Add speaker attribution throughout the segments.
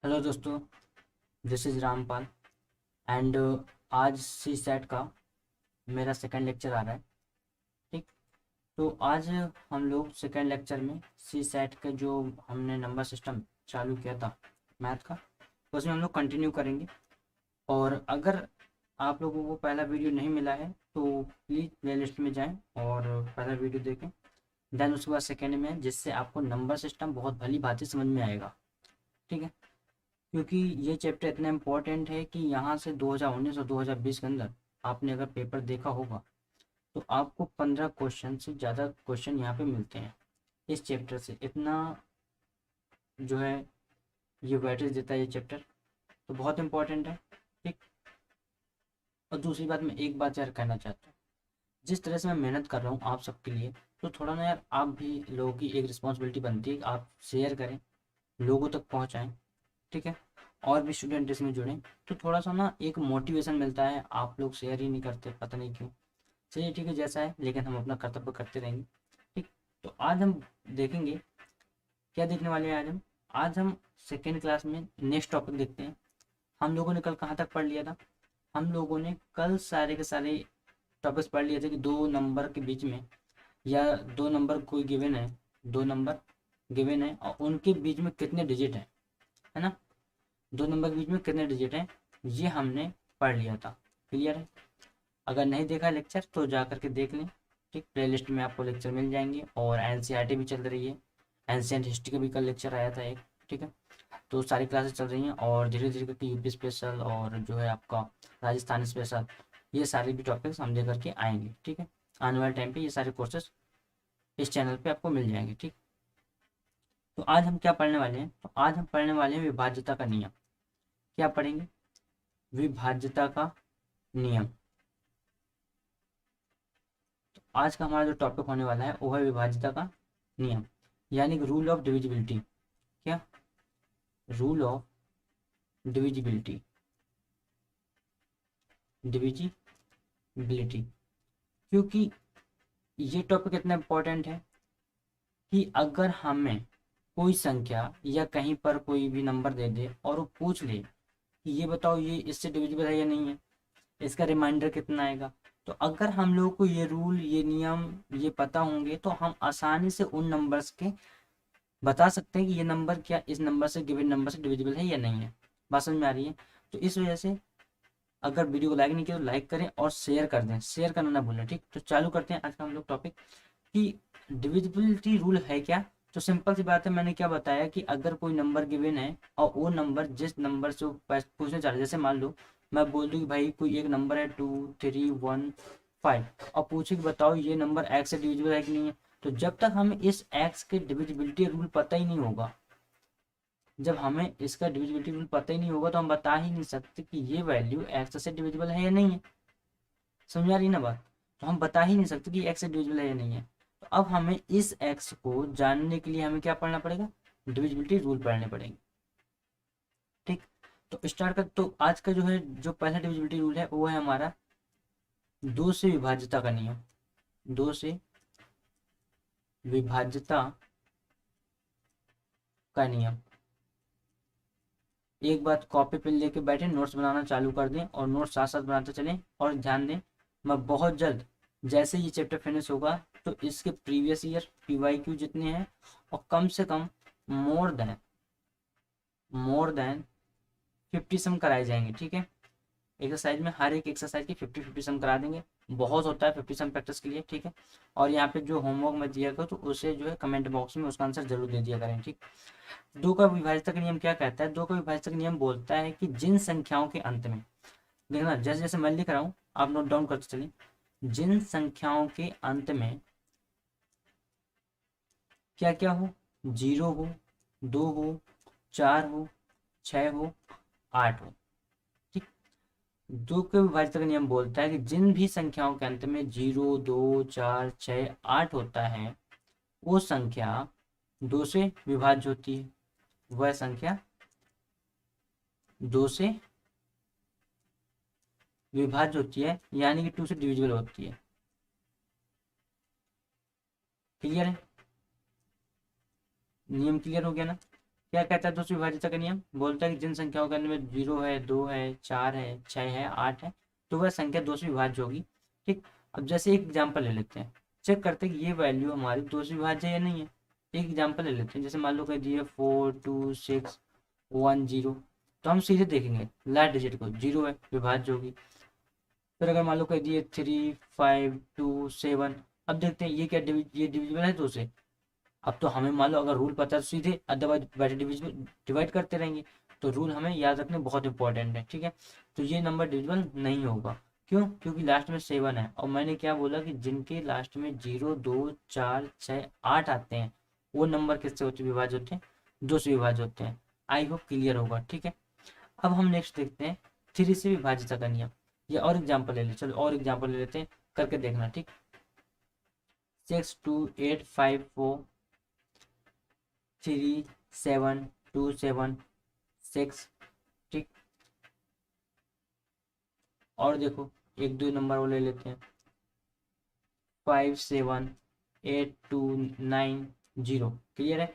Speaker 1: Hello दोस्तों, this is Rampal and आज सी set का मेरा सेकंड लेक्चर आ रहा है। ठीक। तो आज हम लोग सेकंड लेक्चर में सी सेट का जो हमने नंबर सिस्टम चालू किया था मैथ का, उसमें हम लोग कंटिन्यू करेंगे। और अगर आप लोगों को पहला वीडियो नहीं मिला है तो प्लीज़ प्लेलिस्ट में जाएं और पहला वीडियो देखें। देन उसके बाद सेकेंड में, जिससे आपको नंबर सिस्टम बहुत भली भांति समझ में आएगा। ठीक है, क्योंकि ये चैप्टर इतना इम्पोर्टेंट है कि यहाँ से 2019 और 2020 के अंदर आपने अगर पेपर देखा होगा तो आपको 15 क्वेश्चन से ज़्यादा क्वेश्चन यहाँ पे मिलते हैं इस चैप्टर से। इतना जो है ये वेटेज देता है ये चैप्टर, तो बहुत इम्पोर्टेंट है। ठीक। और दूसरी बात, मैं एक बात यार कहना चाहता हूँ, जिस तरह से मैं मेहनत कर रहा हूँ आप सबके लिए, तो थोड़ा ना यार आप भी लोगों की एक रिस्पॉन्सिबिलिटी बनती है कि आप शेयर करें, लोगों तक पहुँचाएँ। ठीक है, और भी स्टूडेंट इसमें जुड़ें तो थोड़ा सा ना एक मोटिवेशन मिलता है। आप लोग शेयर ही नहीं करते, पता नहीं क्यों। चलिए ठीक है, जैसा है, लेकिन हम अपना कर्तव्य करते रहेंगे। ठीक। तो आज हम देखेंगे, क्या देखने वाले हैं आज हम सेकेंड क्लास में नेक्स्ट टॉपिक देखते हैं। हम लोगों ने कल कहाँ तक पढ़ लिया था? हम लोगों ने कल सारे के सारे टॉपिक्स पढ़ लिए थे कि दो नंबर के बीच में, या दो नंबर कोई गिवन है, दो नंबर गिवन है और उनके बीच में कितने डिजिट है ना? दो नंबर के बीच में कितने डिजिट हैं, ये हमने पढ़ लिया था। क्लियर है? अगर नहीं देखा लेक्चर तो जा करके देख लें। ठीक, प्लेलिस्ट में आपको लेक्चर मिल जाएंगे। और एनसीईआरटी भी चल रही है, एंशियंट हिस्ट्री का भी कल लेक्चर आया था एक। ठीक है, तो सारी क्लासेस चल रही हैं और धीरे धीरे करके यूपी स्पेशल और जो है आपका राजस्थान स्पेशल, ये सारे भी टॉपिक्स हम दे करके आएंगे। ठीक है, आने वाले टाइम पे ये सारे कोर्सेज इस चैनल पे आपको मिल जाएंगे। ठीक। तो आज हम क्या पढ़ने वाले हैं? तो आज हम पढ़ने वाले हैं विभाज्यता का नियम। क्या पढ़ेंगे? विभाज्यता का नियम। तो आज का हमारा जो टॉपिक होने वाला है वो है विभाज्यता का नियम, यानी कि रूल ऑफ डिविजिबिलिटी। क्या? Rule of divisibility, divisibility. क्योंकि ये टॉपिक इतना इम्पोर्टेंट है कि अगर हमें कोई संख्या या कहीं पर कोई भी नंबर दे दे और वो पूछ ले कि ये बताओ ये इससे डिविजिबल है या नहीं है, इसका रिमाइंडर कितना आएगा, तो अगर हम लोग को ये रूल, ये नियम, ये पता होंगे तो हम आसानी से उन नंबर्स के बता सकते हैं कि ये नंबर क्या इस नंबर से, गिवन नंबर से डिविजिबल है या नहीं है। बात समझ में आ रही है? तो इस वजह से अगर वीडियो को लाइक नहीं किया तो लाइक करें और शेयर कर दें, शेयर करना ना भूलें। ठीक, तो चालू करते हैं आज का हम लोग टॉपिक कि डिविजिबिलिटी रूल है क्या। तो सिंपल सी बात है, मैंने क्या बताया कि अगर कोई नंबर गिवन है और वो नंबर जिस नंबर से वो पूछने चाह रहे, जैसे मान लो मैं बोल दूँ कि भाई कोई एक नंबर है 2315 और पूछे कि बताओ ये नंबर एक्स से डिविजिबल है कि नहीं है, तो जब तक हमें इस एक्स के डिविजिबिलिटी रूल पता ही नहीं होगा, जब हमें इसका डिविजिबिलिटी रूल पता ही नहीं होगा तो हम बता ही नहीं सकते कि ये वैल्यू एक्स से डिविजिबल है या नहीं है। समझ आ रही ना बात? तो हम बता ही नहीं सकते कि एक्स डिविजिबल है या नहीं है। तो अब हमें इस एक्स को जानने के लिए हमें क्या पढ़ना पड़ेगा? डिविजिबिलिटी रूल पढ़ने पड़ेंगे। ठीक। तो स्टार्ट कर, तो आज का जो है, जो पहला डिविजिबिलिटी रूल है वो है हमारा दो से विभाज्यता का नियम। दो से विभाज्यता का नियम। एक बात कॉपी पे लेके बैठे, नोट्स बनाना चालू कर दें और नोट्स साथ साथ बनाते चलें। और ध्यान दें, मैं बहुत जल्द, जैसे ये चैप्टर फिनिश होगा तो इसके प्रीवियस ईयर पीवाईक्यू जितने हैं और कम से कम मोर देन 50 सम कराए जाएंगे। ठीक है, एक्सरसाइज में हर एक एक्सरसाइज की 50-50 सम करा देंगे। बहुत होता है 50 सम प्रैक्टिस के लिए। ठीक है, और यहाँ पे जो होमवर्क मैं दिया करो तो उसे जो है कमेंट बॉक्स में उसका आंसर जरूर दे दिया करें। ठीक। दो का विभाज्यता का नियम क्या कहता है? दो का विभाज्यता का नियम बोलता है कि जिन संख्याओं के अंत में, देखना जैसे जैसे मैं लिख रहा हूँ आप नोट डाउन करते चलिए, जिन संख्याओं के अंत में क्या क्या हो, 0 हो, 2 हो, 4 हो, 6 हो, 8 हो। ठीक। दो के विभाज्यता का नियम बोलता है कि जिन भी संख्याओं के अंत में 0, 2, 4, 6, 8 होता है वो संख्या 2 से विभाज्य होती है। वह संख्या 2 से विभाज्य होती है, यानी कि 2 से डिविजिबल होती है। क्लियर है? नियम क्लियर हो गया ना? क्या कहता है दोस्तों विभाज्यता का नियम? बोलता है कि जिन संख्याओं के अंदर में 0 है, 2 है, 4 है, 6 है, 8 है, तो वह संख्या 2 से विभाज्य होगी। ठीक, अब जैसे एक एग्जाम्पल ले लेते हैं, चेक करते हैं कि ये वैल्यू हमारी 2 से विभाज्य है या नहीं है। एक एग्जाम्पल ले लेते हैं, जैसे मान लो कह दिए 4 2 6 1 0, तो हम सीधे देखेंगे लास्ट डिजिट को, 0 है, विभाज्य होगी। फिर अगर मान लो कह दिए 3 5 2 7, अब देखते हैं ये क्या ये डिविजिबल है 2 से। अब तो हमें मान लो अगर रूल पता है तो सीधे अदरवाइज बैठे डिवाइड करते रहेंगे। तो रूल हमें याद रखने बहुत इंपॉर्टेंट है, ठीक है। तो ये नंबर डिविजिबल नहीं होगा, क्यों? क्योंकि लास्ट में 7 है, और मैंने क्या बोला कि जिनके लास्ट में 0 2 4 6 8 आते हैं वो नंबर किससे होते विभाज्य होते हैं? 2 से विभाज्य होते हैं। आई होप क्लियर होगा, ठीक है। अब हम नेक्स्ट देखते हैं 3 से विभाज्यता का नियम। ये और एग्जाम्पल ले ले, चलो और एग्जाम्पल ले लेते हैं, करके देखना, ठीक। 6 2 8 5 4 3 7 2 7 6, ठीक। और देखो एक दो नंबर वो ले लेते हैं, 5 7 8 2 9 0, क्लियर है।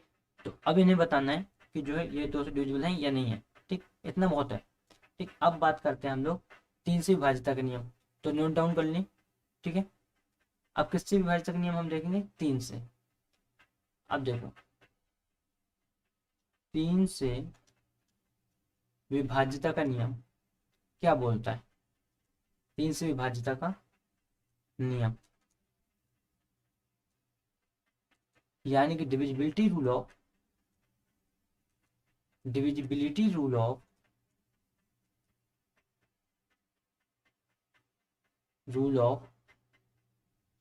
Speaker 1: तो अब इन्हें बताना है कि जो है ये 2 से डिविजिबल है या नहीं है, ठीक, इतना बहुत है। ठीक, अब बात करते हैं हम लोग 3 से विभाज्यता का नियम, तो नोट डाउन कर लें, ठीक है। अब किससे विभाज्यता का नियम हम देखेंगे? 3 से। अब देखो 3 से विभाज्यता का नियम क्या बोलता है? 3 से विभाज्यता का नियम यानी कि divisibility rule of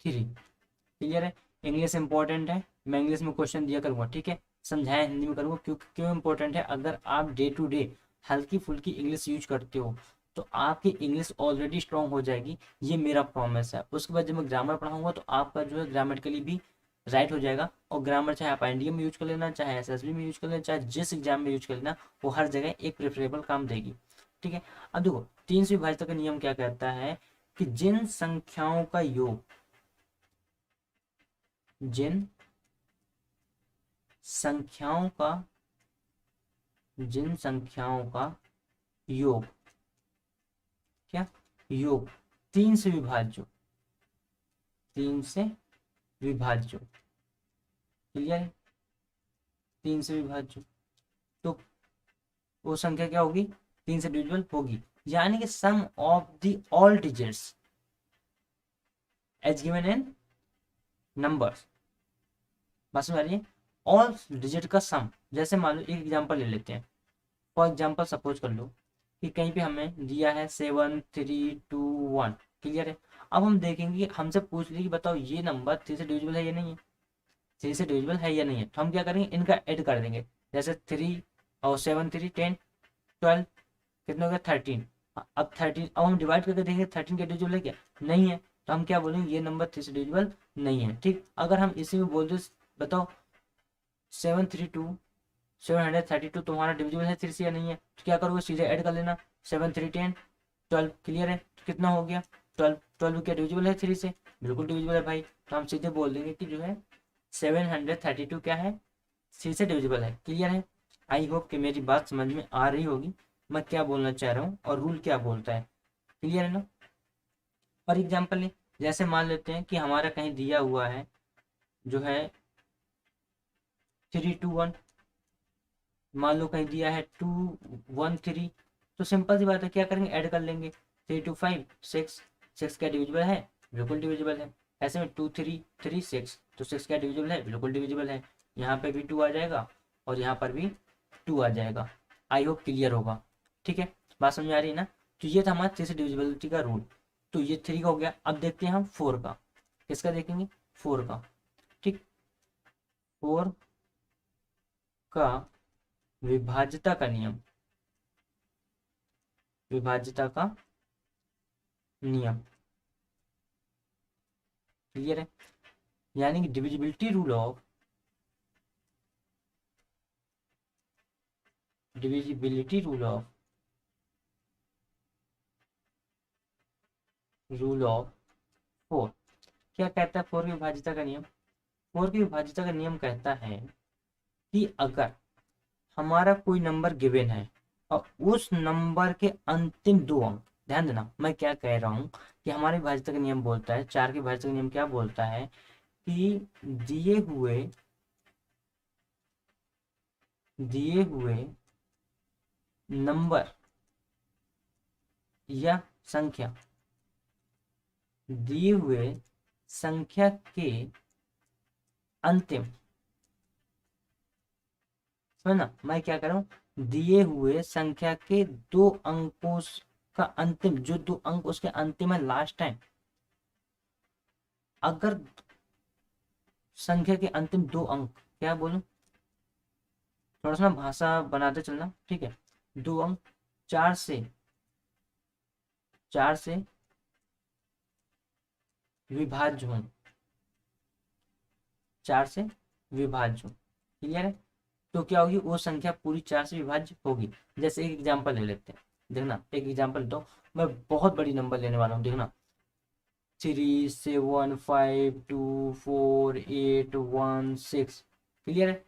Speaker 1: three, clear है। इंग्लिश इंपॉर्टेंट है, मैं इंग्लिश में क्वेश्चन दिया करूंगा, ठीक है। समझाया हिंदी में करूंगा, क्यों इंपॉर्टेंट है? अगर आप डे टू डे हल्की फुल्की इंग्लिश यूज करते हो तो आपकी इंग्लिश ऑलरेडी स्ट्रांग हो जाएगी, ये मेरा प्रॉमिस है। उसके बाद जब मैं ग्रामर पढ़ाऊंगा तो आपका जो है ग्रामेटिकली भी राइट हो जाएगा। और ग्रामर चाहे आप IIT में यूज कर लेना, चाहे SSB में यूज कर लेना, चाहे जिस एग्जाम में यूज कर लेना, वो हर जगह एक प्रेफरेबल काम देगी, ठीक है। अब देखो 3 से विभाज्यता का नियम क्या कहता है कि जिन संख्याओं का योग, जिन संख्याओं का योग, क्या योग 3 से विभाज्य, 3 से विभाज्य, क्लियर है। 3 से विभाज्य तो वो संख्या क्या होगी? 3 से डिविजिबल होगी, यानी कि sum of the all digits as given in numbers. बात समझ आ रही है? ऑल डिजिट का सम। जैसे मान लो एक एग्जांपल ले लेते हैं, फॉर एग्जांपल सपोज कर लो कि कहीं पे हमें दिया है 7 3 2 1, क्लियर है। अब हम देखेंगे, हमसे पूछ ली कि बताओ ये नंबर 3 से डिविजिबल है या नहीं है, 3 से डिविजिबल है या नहीं है, तो हम क्या करेंगे? इनका ऐड कर देंगे। जैसे 3 और 7 3 10 12, कितना हो गया? 13। अब 13, अब हम डिवाइड करके देखेंगे 13 का डिविजिबल है क्या? नहीं है, तो हम क्या बोलेंगे? ये नंबर 3 से डिविजिबल नहीं है, ठीक। अगर हम इसी में बोल दे बताओ 732 तुम्हारा डिविजिबल है 3 से या नहीं है, तो क्या करोगे? सीधे ऐड कर लेना, 7 3 10 12, क्लियर है। तो कितना हो गया? 12। 12 क्या डिविजिबल है 3 से? बिल्कुल डिविजिबल है भाई। तो हम सीधे बोल देंगे कि जो है 732 क्या है? 3 से डिविजिबल है, क्लियर है। आई होप कि मेरी बात समझ में आ रही होगी, मैं क्या बोलना चाह रहा हूँ और रूल क्या बोलता है, क्लियर है ना। और एग्जाम्पल ले, जैसे मान लेते हैं कि हमारा कहीं दिया हुआ है जो है 3 2 1, मान लो कहीं दिया है 2 1 3, तो सिंपल सी बात है, क्या करेंगे? ऐड कर लेंगे। 3 2 5 6, 6 क्या डिविजिबल है? बिल्कुल डिविजिबल है। ऐसे में 2 3 3 6, तो 6 क्या डिविजिबल है? बिल्कुल डिविजिबल है। यहाँ पे भी 2 आ जाएगा और यहाँ पर भी 2 आ जाएगा। आई होप क्लियर होगा, ठीक है। बात समझ आ रही है ना। तो ये था हमारा 3 से डिविजिबिलिटी का रूल। तो ये 3 का हो गया। अब देखते हैं हम 4 का, किसका देखेंगे? 4 का, ठीक। 4 का विभाज्यता का नियम, विभाज्यता का नियम, क्लियर है। यानी कि divisibility rule of divisibility rule of 4 क्या कहता है? 4 की विभाज्यता का नियम, 4 की विभाज्यता का नियम कहता है कि अगर हमारा कोई नंबर गिवन है और उस नंबर के अंतिम दो अंक, ध्यान देना मैं क्या कह रहा हूँ कि हमारे विभाज्यता का नियम बोलता है, चार के विभाज्यता का नियम क्या बोलता है कि दिए हुए नंबर या संख्या, दिए हुए संख्या के अंतिम, समझना मैं क्या कर रहा हूँ, दिए हुए संख्या के दो अंकों का अंतिम, जो दो अंक उसके अंतिम है लास्ट टाइम, अगर संख्या के अंतिम दो अंक, क्या बोलूं, थोड़ा सा ना भाषा बनाते चलना, ठीक है, दो अंक चार से विभाज्य हों, चार से विभाज्य हो, क्लियर है, तो क्या होगी, वो संख्या पूरी चार से विभाज्य होगी। जैसे एक एग्जांपल ले लेते हैं, देखना एक एग्जांपल दो, मैं बहुत बड़ी नंबर लेने वाला हूँ, देखना 3 7 5 2 4 8 1 6, क्लियर है।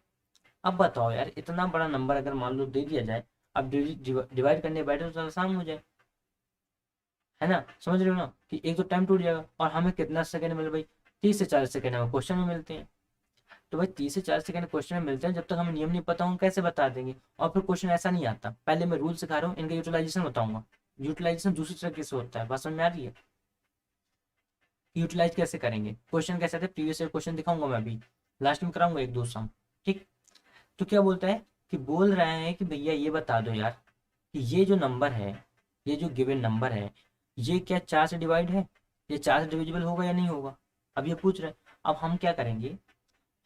Speaker 1: अब बताओ यार, इतना बड़ा नंबर अगर मान लो दे दिया जाए, अब डिवाइड करने बैठे तो आसान हो जाए, है ना, समझ रहे हो ना, कि एक तो टाइम टूट जाएगा, और हमें कितना सेकंड मिले भाई, 30 से 40 सेकंड हमें क्वेश्चन में मिलते हैं। तो भाई 30 से 40 सेकंड क्वेश्चन में मिलते हैं, जब तक हमें नियम नहीं पता, हम कैसे बता देंगे। और फिर क्वेश्चन ऐसा नहीं आता, पहले मैं रूल सिखा रहा हूँ, इनका यूटिलाइजेशन बताऊंगा। यूटिलाइजेशन दूसरी तरीके से होता है, बात समझ में आ रही है, यूटिलाइज कैसे करेंगे, क्वेश्चन कैसे थे, प्रीवियस ईयर क्वेश्चन दिखाऊंगा मैं अभी, लास्ट में कराऊंगा एक दो सम, ठीक। तो क्या बोलता है कि बोल रहे हैं कि भैया ये बता दो यार कि ये जो नंबर है, ये जो गिवन नंबर है, ये क्या चार से डिवाइड है, ये चार से डिविजिबल होगा या नहीं होगा, अब ये पूछ रहे हैं। अब हम क्या करेंगे,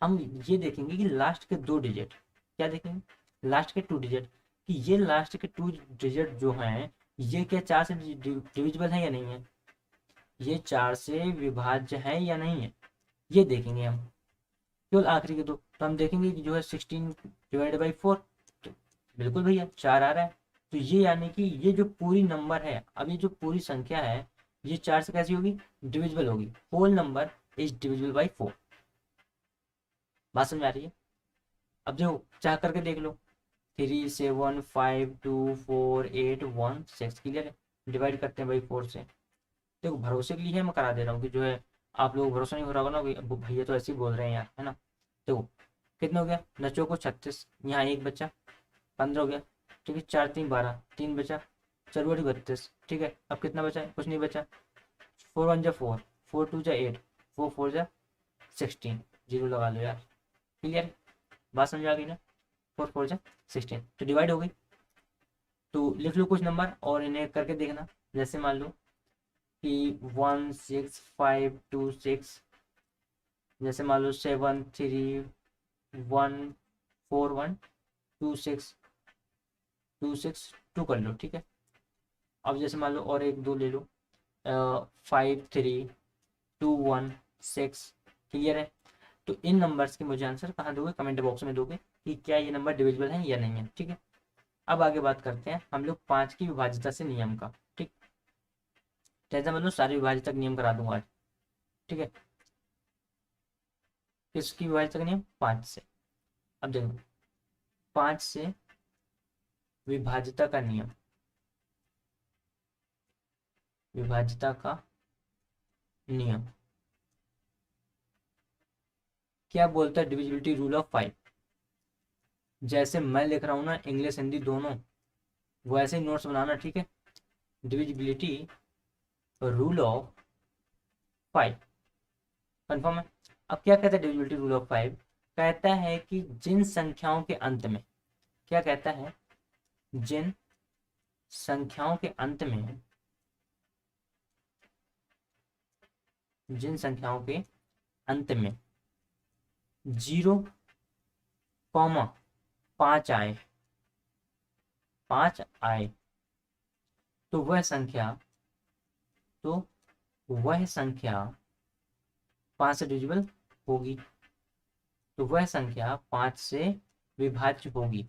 Speaker 1: हम ये देखेंगे कि लास्ट के दो डिजिट, क्या देखेंगे, लास्ट के टू डिजिट, कि ये लास्ट के टू डिजिट जो हैं, ये क्या चार से डिविजिबल है या नहीं है, ये चार से विभाज्य है या नहीं है, ये देखेंगे हम, केवल आखिरी के दो। तो हम देखेंगे कि जो है 16/4, तो बिल्कुल भैया चार आ रहा है, तो ये यानी कि ये जो पूरी नंबर है, अब ये जो पूरी संख्या है, ये चार से कैसी होगी, डिविजिबल होगी, whole number is divisible by 4, बात समझ आ रही है। अब देखो चाह करके देख लो, 3 7 5 2 4 8 1 6, क्लियर है, डिवाइड करते हैं भाई 4 से। देखो भरोसे के लिए मैं करा दे रहा हूँ कि जो है आप लोग भरोसा नहीं हो रहा होगा ना, भैया तो ऐसे ही बोल रहे हैं यार, है ना। देखो कितना हो गया, नचो को 36, यहाँ एक बच्चा 15 हो गया, ठीक है, 4 3 12, तीन बचा, चलो 32, ठीक है, अब कितना बचा, कुछ नहीं बचा, 4 1 जा 4, 4 2 जा 8, 4 4 जा 16, जीरो लगा लो यार, क्लियर, बात समझ आ गई ना, 4 4 जा 16, तो डिवाइड हो गई। तो लिख लो कुछ नंबर और इन्हें करके देखना, जैसे मान लो कि 1 6 5 2 6, जैसे मान लो 7 3 1 4 1 2 6 2 कर लो, ठीक है। अब जैसे मान लो और एक दो ले लो, 5 3 2 1 6, क्लियर है। तो इन नंबर्स के मुझे आंसर कहाँ दोगे, कमेंट बॉक्स में दोगे कि क्या ये नंबर डिविजिबल है या नहीं है, ठीक है। अब आगे बात करते हैं हम लोग पांच की विभाज्यता से नियम का, ठीक, जैसा मतलब सारी विभाज्यता का नियम करा दूंगा आज, ठीक है। किसकी विभाज्यता का नियम, पांच से। अब देखो पांच से विभाज्यता का नियम, विभाज्यता का नियम क्या बोलता है, डिविजिबिलिटी रूल ऑफ 5, जैसे मैं लिख रहा हूँ ना इंग्लिश हिंदी दोनों, वैसे ही नोट्स बनाना, ठीक है। डिविजिबिलिटी रूल ऑफ 5, कंफर्म है। अब क्या कहता है डिविजिबिलिटी रूल ऑफ 5, कहता है कि जिन संख्याओं के अंत में, क्या कहता है, जिन संख्याओं के अंत में, जिन संख्याओं के अंत में 0, 5 आए, 5 आए, तो वह संख्या 5 से डिविजिबल होगी, तो वह संख्या 5 से विभाज्य होगी,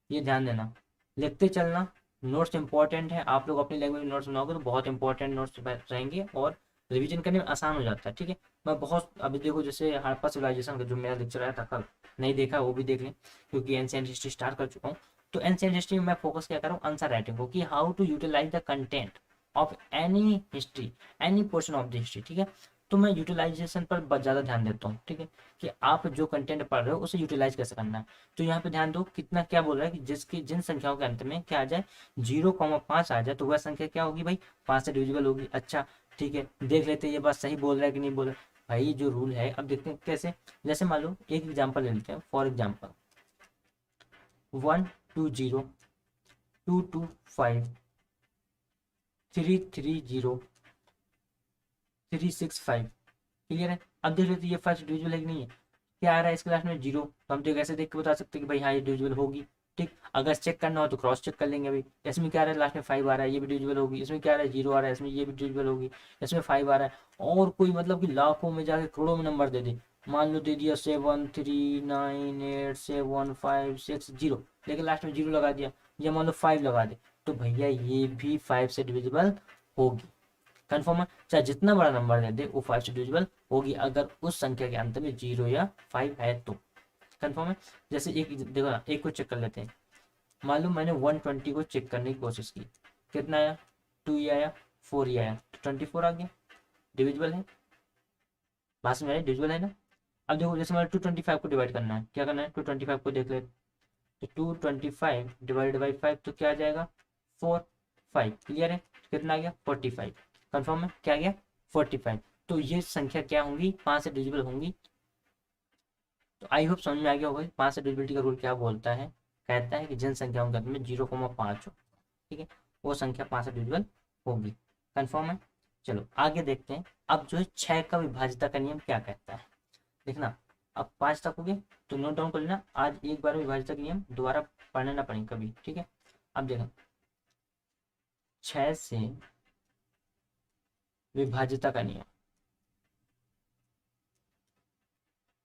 Speaker 1: ये ध्यान देना, लिखते चलना, नोट्स इंपॉर्टेंट है, आप लोग अपनी लैंग्वेज में नोट्स बनाओगे तो बहुत इंपॉर्टेंट नोट्स रहेंगे और रिवीजन करने में आसान हो जाता है। ठीक है, मैं बहुत अभी देखो जैसे हड़प्पा सिविलाइजेशन का जो मेरा लेक्चर आया था कल, नहीं देखा वो भी देख लें, क्योंकि एंशिएंट हिस्ट्री स्टार्ट कर चुका हूँ। तो एंशिएंट हिस्ट्री में मैं फोकस क्या कर रहा हूँ, आंसर राइटिंग को, कि how to utilize the content of any history, any portion of the history. ठीक है, तो मैं यूटिलाइजेशन पर बहुत ज़्यादा ध्यान देता हूँ। ठीक है, कि आप जो कंटेंट पढ़ रहे हो उसे यूटिलाइज कैसे करना है। तो यहाँ पे ध्यान दो कितना क्या बोल रहा है कि जिसकी जिन संख्याओं के अंत में क्या आ जाए, 0,5 आ जाए, तो वह संख्या क्या होगी भाई, 5 से डिविजिबल होगी। अच्छा ठीक है, देख लेते हैं ये बात सही बोल रहा है कि नहीं बोल रहा है। भाई जो रूल है अब देखते हैं कैसे। जैसे मान लो एक एग्जाम्पल ले लेते हैं, फॉर एग्जाम्पल 120 225 330 365। क्लियर है। अब देख लेते हैं ये फर्स्ट डिविजिबल है कि नहीं है। क्या आ रहा है इस क्लास में, 0, तो हम तो कैसे देख के बता सकते हैं कि भाई हाँ ये डिविजिबल होगी। ठीक, अगर चेक करना हो तो क्रॉस चेक कर लेंगे। अभी इसमें क्या आ रहा है, लास्ट में 5 आ रहा है, ये भी डिविजिबल होगी। इसमें क्या आ रहा है, 0 आ रहा है, इसमें ये भी डिविजिबल होगी। इसमें 5 आ रहा है, और कोई मतलब कि लाखों में जाके करोड़ों में नंबर दे दे, मान लो दे दिया 7398756 लेकिन लास्ट में 0 लगा दिया, या मान लो 5 लगा दे, तो भैया ये भी 5 से डिविजिबल होगी। कन्फर्म है, चाहे जितना बड़ा नंबर दे दे वो 5 से डिविजिबल होगी, अगर उस संख्या के अंत में 0 या 5 है तो। कन्फर्म है। जैसे एक देखो ना, एक को चेक कर लेते हैं। मालूम मैंने 120 को चेक करने की कोशिश की, कितना आया, 2 ही आया, 4 ही आया, तो 24 आ गया, डिविजिबल है। बात में डिविजिबल है ना। अब देखो जैसे हमारे 225 को डिवाइड करना है, क्या करना है, 225 को देख ले, तो 225 डिवाइड बाई 5 तो क्या आ जाएगा, 4 5। क्लियर है, कितना आ गया, 45। कन्फर्म है, क्या आ गया, 45। तो ये संख्या क्या होंगी, 5 से डिविजिबल होंगी। तो आई होप समझ में आ गया होगा 5 से डिविजिबिलिटी का रूल क्या बोलता है। कहता है कि जिन संख्याओं के अंत में 0,5 हो, ठीक है, वो संख्या 5 से डिविजिबल होगी। कन्फर्म है। चलो आगे देखते हैं। अब जो है 6 का विभाजिता का नियम क्या कहता है, देखना। अब 5 तक हो गए तो नोट डाउन कर लेना, आज एक बार विभाजिता का नियम दोबारा पढ़ना ना पड़े कभी। ठीक है, अब देखो 6 से विभाजिता का नियम,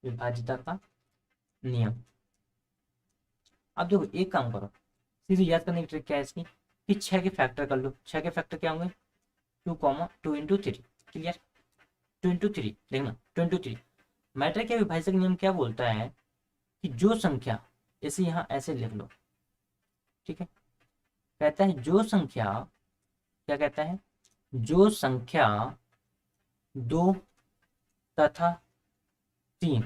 Speaker 1: विभाजिता का नियम। अब देखो एक काम करो, सीधे याद करने की ट्रिक क्या है इसकी, कि 6 के फैक्टर कर लो। 6 के फैक्टर क्या होंगे, 2,2 × 3। क्लियर, 2 × 3 देखना, 2 × 3। मैटर क्या, विभाजक नियम क्या बोलता है कि जो संख्या, इसे यहाँ ऐसे लिख लो। ठीक है, कहता है जो संख्या, क्या कहता है, जो संख्या 2 तथा 3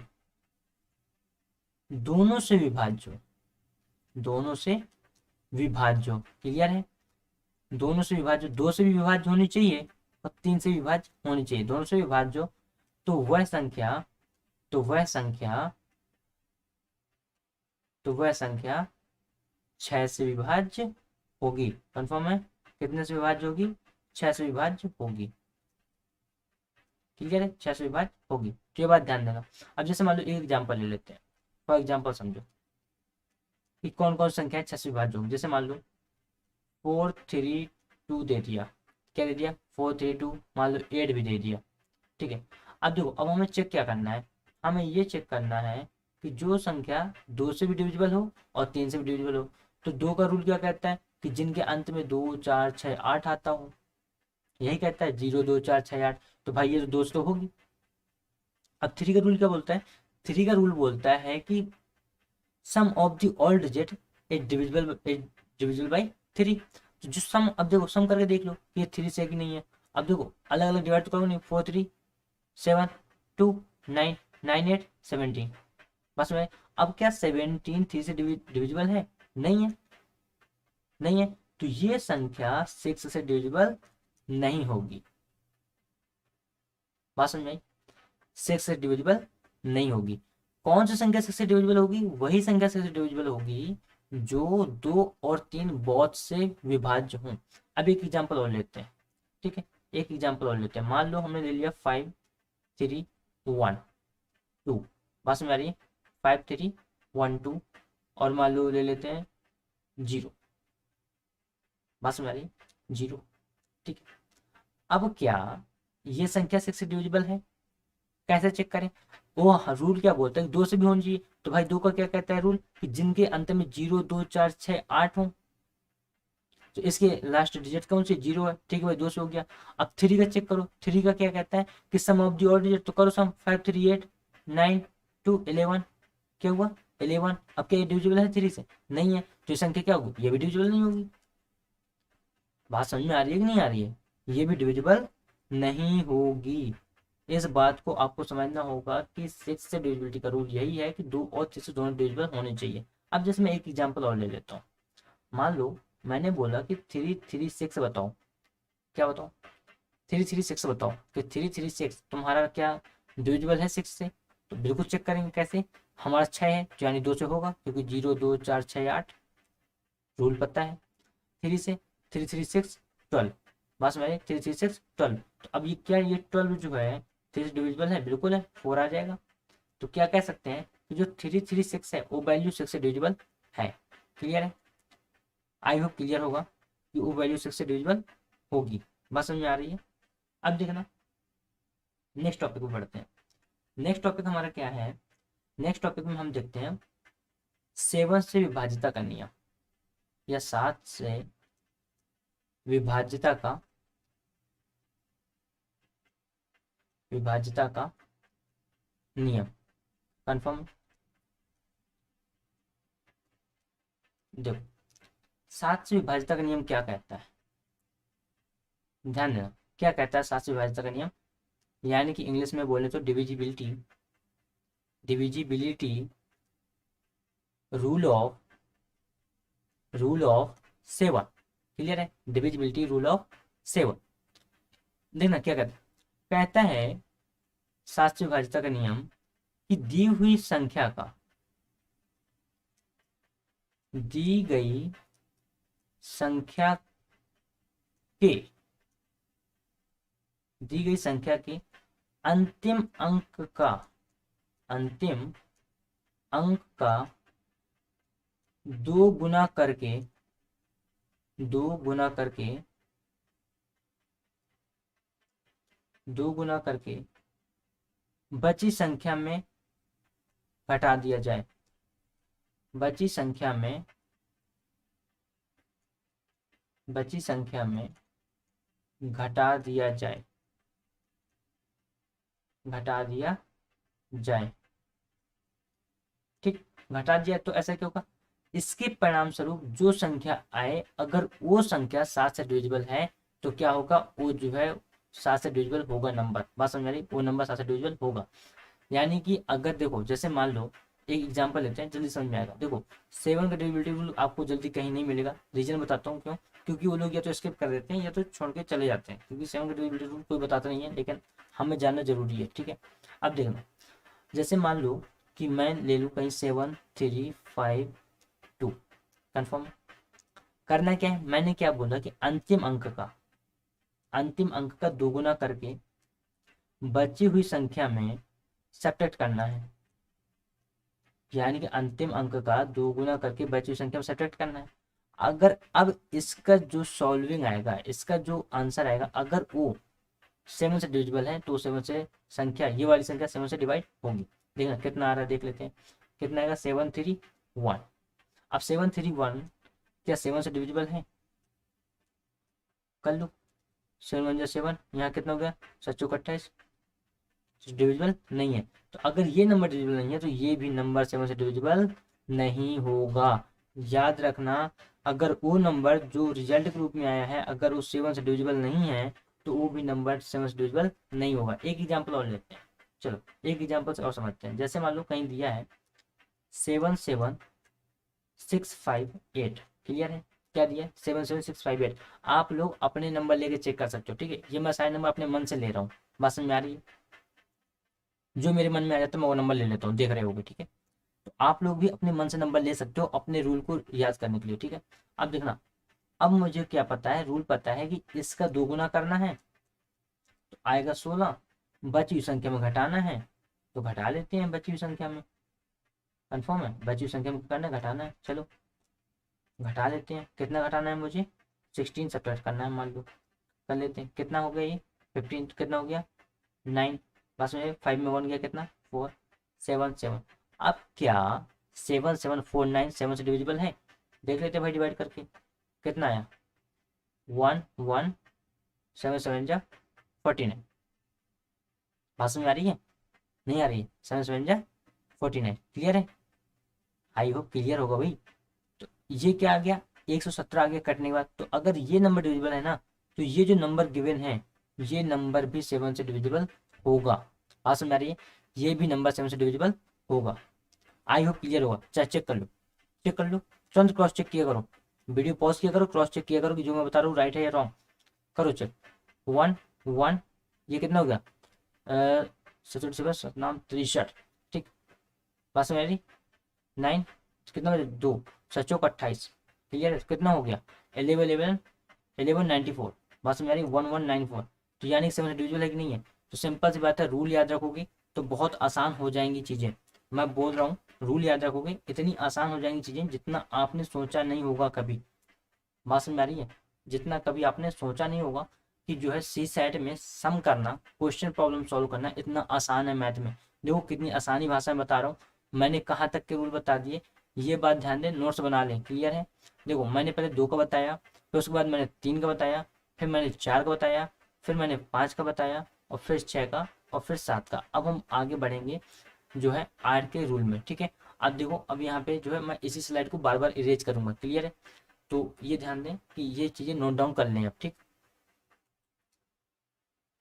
Speaker 1: दोनों से विभाज्य, दोनों से विभाज्य। क्लियर है, दोनों से विभाज्य, 2 से भी विभाज्य होनी चाहिए और 3 से विभाज्य होनी चाहिए, दोनों से विभाज्य, तो वह संख्या, तो वह संख्या, तो वह संख्या 6 से विभाज्य होगी। कंफर्म है, कितने से विभाज्य होगी, 6 से विभाज्य होगी। क्लियर है, 6 से विभाज्य होगी, तो ये बात ध्यान देना। अब जैसे मान लो एक एग्जांपल ले लेते हैं, फॉर एग्जांपल समझो कि कौन कौन संख्या 6 से विभाज्य होगी। जैसे मान लो 432 दे दिया, क्या दे दिया, 432, मान लो 8 भी दे दिया। ठीक है, अब देखो अब हमें चेक क्या करना है, हमें ये चेक करना है कि जो संख्या 2 से भी डिविजिबल हो और 3 से भी डिविजिबल हो। तो 2 का रूल क्या कहता है कि जिनके अंत में 2 4 6 8 आता हो, यही कहता है 0 2 4 6 8, तो भाई ये तो 2 तो होगी। अब 3 का रूल क्या बोलता है, 3 का रूल बोलता है कि sum of the all digit is divisible by 3। तो जो सम, अब देखो सम करके देख लो ये 3 से कि नहीं है। अब देखो अलग अलग डिवाइड तो करो नहीं, 4 3 7 2 9 9 8 17, बस में। अब क्या 17 3 से डिविजिबल है, नहीं है, नहीं है, तो ये संख्या 6 से डिविजिबल नहीं होगी। बात समझ में आई, 6 से डिविजिबल नहीं होगी। कौन सी संख्या 6 से डिविजिबल होगी, वही संख्या 6 से डिविजिबल होगी जो 2 और 3 बहुत से विभाज्य हों। अब एक एग्जांपल और लेते हैं। ठीक है, एक एग्जांपल और लेते हैं। मान लो हमने ले लिया 5 3 1 2, बात समझ आ रही है, 5 3 1 2, और मान लो ले लेते हैं 0, बात समझ आ रही है, 0। ठीक है, अब क्या ये संख्या 6 से डिविजिबल है, कैसे चेक करें, वो रूल क्या बोलता है, 2 से भी होनी चाहिए। तो भाई 2 का क्या कहता है रूल, कि जिनके अंत में 0 2 4 6 8 हो, तो इसके लास्ट डिजिट कौन सी, 0 है, ठीक है भाई, 2 से हो गया। अब 3 का चेक करो, 3 का क्या कहता है कि sum of the odd digit, तो करो सम, 5 3 8 9 2 11, क्या हुआ 11। अब क्या ये डिविजिबल है 3 से, नहीं है, तो ये संख्या क्या होगी, ये भी डिविजिबल नहीं होगी। बात समझ में आ रही है कि नहीं आ रही है, ये भी डिविजिबल नहीं होगी। इस बात को आपको समझना होगा कि 6 से डिविजिबिलिटी का रूल यही है कि 2 और 6 से दोनों डिविजिबल होने चाहिए। अब जैसे मैं एक एग्जांपल और ले लेता हूँ, मान लो मैंने बोला कि 336 बताओ, क्या बताओ 336 बताओ, कि 336 तुम्हारा क्या डिविजिबल है 6 से, तो बिल्कुल चेक करेंगे कैसे, हमारा 6 है तो यानी 2 से होगा, क्योंकि 0 2 4 6 8 रूल पता है। 3 से 336 12, बस में 336 12, तो अब ये क्या, ये 12 जो है 3 से डिविजिबल है, बिल्कुल है, 4 आ जाएगा। तो क्या कह सकते हैं कि जो 336 है वो वैल्यू 6 से डिविजिबल है। क्लियर है, आई होप क्लियर होगा कि वो वैल्यू 6 से डिविजिबल होगी। बात समझ में आ रही है। अब देखना नेक्स्ट टॉपिक में बढ़ते हैं। नेक्स्ट टॉपिक हमारा क्या है, नेक्स्ट टॉपिक में हम देखते हैं 7 से विभाजिता का नियम, या 7 से विभाजिता का नियम। कंफर्म, देखो 7 से विभाजिता का नियम क्या कहता है, ध्यान देना क्या कहता है 7 से विभाजिता का नियम, यानी कि इंग्लिश में बोले तो डिविजिबिलिटी रूल ऑफ 7। क्लियर है, डिविजिबिलिटी रूल ऑफ 7। देखना क्या कहता है 7 से विभाजिता का नियम कि दी गई संख्या के अंतिम अंक का 2 गुना करके बची संख्या में घटा दिया जाए, बची संख्या में घटा दिया जाए। ठीक, घटा दिया तो ऐसा क्यों होगा, इसके परिणाम स्वरूप जो संख्या आए अगर वो संख्या 7 से डिविजिबल है तो क्या होगा, वो जो है 7 से डिविजिबल होगा नंबर। बात समझ आ रही, वो नंबर 7 से डिविजिबल होगा। यानी कि अगर देखो जैसे मान लो एक एग्जांपल लेते हैं, जल्दी समझ में आएगा। देखो 7 का डिविजिबिलिटी रूल आपको जल्दी कहीं नहीं मिलेगा, रीजन बताता हूँ क्यों, क्योंकि वो लोग या तो स्किप कर देते हैं या तो छोड़ के चले जाते हैं, क्योंकि 7 का डिविजिबिलिटी रूल कोई बताता नहीं है, लेकिन हमें जानना जरूरी है। ठीक है, अब देखना जैसे मान लो कि मैं ले लूँ कहीं 7 3 5 2, कंफर्म करना क्या है, मैंने क्या बोला कि अंतिम अंक का 2 गुना करके बची हुई संख्या में सब्ट्रैक्ट करना है, यानी कि अंतिम अंक का 2 गुना करके बची हुई संख्या में सब्ट्रैक्ट करना है। अगर अब इसका जो सॉल्विंग आएगा, इसका जो आंसर आएगा, अगर वो 7 से डिविजिबल है तो 7 से संख्या, ये वाली संख्या 7 से डिवाइड होगी। देखना कितना आ रहा है, देख लेते हैं कितना आएगा, 7 3 1। अब 7 3 1 क्या 7 से डिविजिबल है, कर लो, 7 1 7, यहाँ कितना हो गया 7 चौक 28, डिविजिबल नहीं है। तो अगर ये नंबर डिविजिबल नहीं है तो ये भी नंबर 7 से डिविजिबल नहीं होगा। याद रखना, अगर वो नंबर जो रिजल्ट के रूप में आया है अगर वो 7 से डिविजिबल नहीं है तो वो भी नंबर 7 से डिविजिबल नहीं होगा। एक एग्जाम्पल और लेते हैं, चलो एक एग्जाम्पल से और समझते हैं। जैसे मान लो कहीं दिया है 7 7 6 5 8, क्लियर है, क्या दिया है 7 7 6 5 8। आप लोग अपने नंबर लेके चेक कर सकते हो। ठीक है, ये मैं सारे नंबर अपने मन से ले रहा हूँ, बात समझ में आ रही है, जो मेरे मन में आ जाता है मैं वो नंबर ले लेता हूँ, देख रहे होगे। ठीक है, तो आप लोग भी अपने मन से नंबर ले सकते हो अपने रूल को याद करने के लिए। ठीक है, अब देखना, अब मुझे क्या पता है, रूल पता है कि इसका 2 गुना करना है तो आएगा 16, बची हुई संख्या में घटाना है तो घटा लेते हैं बची हुई संख्या में। कन्फर्म है, बची हुई संख्या में करना है, घटाना है, चलो घटा लेते हैं। कितना घटाना है मुझे, 16 सब्ट्रैक्ट करना है, मान लो कर लेते हैं। कितना हो गया ये 15, कितना हो गया 9, बस में 5 में 1 गया, कितना 4 7 7। अब क्या 7 7 4 9 7 से डिविजिबल है, देख लेते हैं भाई डिवाइड करके कितना आया 1 1 7 7 जा 49। बात समझ आ रही है? नहीं आ रही है? 7 7 जा 49। क्लियर है? आई होप क्लियर होगा भाई। तो ये क्या आ गया, 117 आ गया कटने के बाद। तो अगर ये नंबर डिविजिबल है ना, तो ये जो नंबर गिवन है ये नंबर भी 7 से डिविजिबल होगा। बात समझ आ रही है? ये भी नंबर 7 से डिविजिबल होगा। आई होप क्लियर होगा। चाहे चेक कर लो, चेक कर लो, तुरंत क्रॉस चेक किया करो, वीडियो पॉज किया करो, क्रॉस चेक किया करो कि जो मैं बता रहा हूँ राइट है या रॉन्ग। करो चेक। 1 1 ये कितना हो गया, 7 63। ठीक, बात समझ आ रही? 9 कितना बजे, 2 7 28। क्लियर है? कितना हो गया, 11 बात समझ आ रही? 1194। तो यानी 7 डिविजिबल है कि नहीं है? तो सिंपल सी बात है, रूल याद रखोगे तो बहुत आसान हो जाएंगी चीज़ें। मैं बोल रहा हूँ रूल याद रखोगे इतनी आसान हो जाएंगी चीज़ें जितना आपने सोचा नहीं होगा कभी। बात समझ आ रही है? जितना कभी आपने सोचा नहीं होगा कि जो है सी सेट में सम करना, क्वेश्चन प्रॉब्लम सॉल्व करना इतना आसान है मैथ में। देखो कितनी आसानी भाषा में बता रहा हूँ। मैंने कहाँ तक के रूल बता दिए, ये बात ध्यान दें, नोट्स बना लें। क्लियर है? देखो मैंने पहले 2 का बताया, फिर उसके बाद मैंने 3 का बताया, फिर मैंने 4 का बताया, फिर मैंने 5 का बताया, और फिर 6 का, और फिर 7 का। अब हम आगे बढ़ेंगे जो है 8 के रूल में। ठीक है? अब देखो अब यहाँ पे जो है मैं इसी स्लाइड को बार बार इरेज करूंगा। क्लियर है? तो ये ध्यान दें कि ये चीज़ें नोट डाउन कर लें अब। ठीक,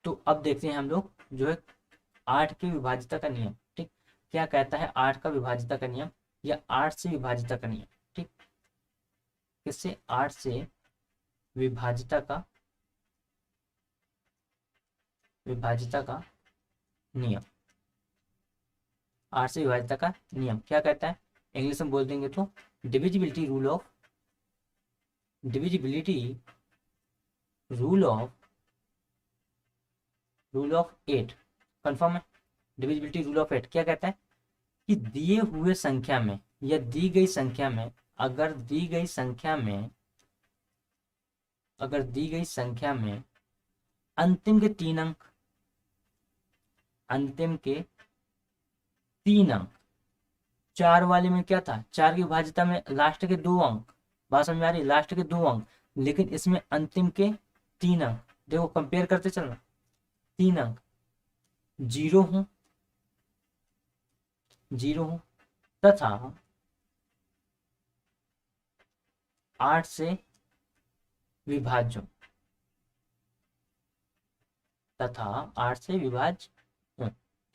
Speaker 1: तो अब देखते हैं हम लोग जो है 8 की विभाजिता का नियम। ठीक, क्या कहता है 8 का विभाजिता का नियम, या 8 से विभाजिता का नियम। ठीक, किससे, 8 से विभाजिता का, विभाजिता का नियम। 8 से विभाजिता का नियम क्या कहता है, इंग्लिश में बोल देंगे तो divisibility rule of, divisibility rule of, rule of 8। Confirm है? डिविजिबिलिटी रूल ऑफ 8 क्या कहता है कि दिए हुए संख्या में या दी गई संख्या में, अगर दी गई संख्या में, अगर दी गई संख्या में अंतिम के 3 अंक, अंतिम के 3 अंक, 4 वाले में क्या था, 4 की विभाजिता में लास्ट के 2 अंक। बात समझ में आ रही? लास्ट के 2 अंक, लेकिन इसमें अंतिम के 3 अंक। देखो कंपेयर करते चलना, 3 अंक 0 हूं, 0 हूं, तथा 8 से विभाज्य, तथा 8 से विभाज्य।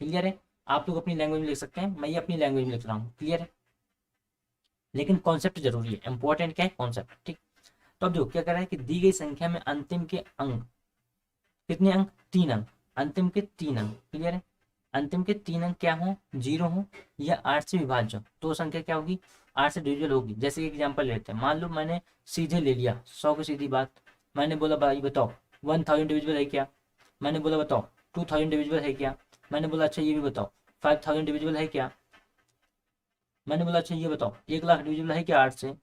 Speaker 1: क्लियर है? आप लोग अपनी लैंग्वेज में लिख सकते हैं, मैं ये अपनी लैंग्वेज में लिख रहा हूँ। क्लियर है? लेकिन कॉन्सेप्ट जरूरी है, इंपॉर्टेंट क्या है, कॉन्सेप्ट। ठीक, तो अब देखो क्या कर रहा है कि दी गई संख्या में अंतिम के अंक, कितने अंक, 3 अंक, अंतिम के 3 अंक। क्लियर है? अंतिम के 3 अंक क्या हो, 0 हो, या 8 से विभाज्य, तो संख्या क्या होगी, 8 से डिविजिबल होगी। जैसे एग्जाम्पल लेते हैं, मान लो मैंने सीधे ले लिया 100 की सीधी बात, मैंने बोला भाई बताओ 1000 डिविजिबल है क्या, मैंने बोला बताओ 2000 डिविजिबल है क्या, मैंने बोला अच्छा ये भी बताओ 5000 डिविजिबल है क्या, मैंने बोला अच्छा ये बताओ 1 लाख डिविजिबल है क्या 8 से,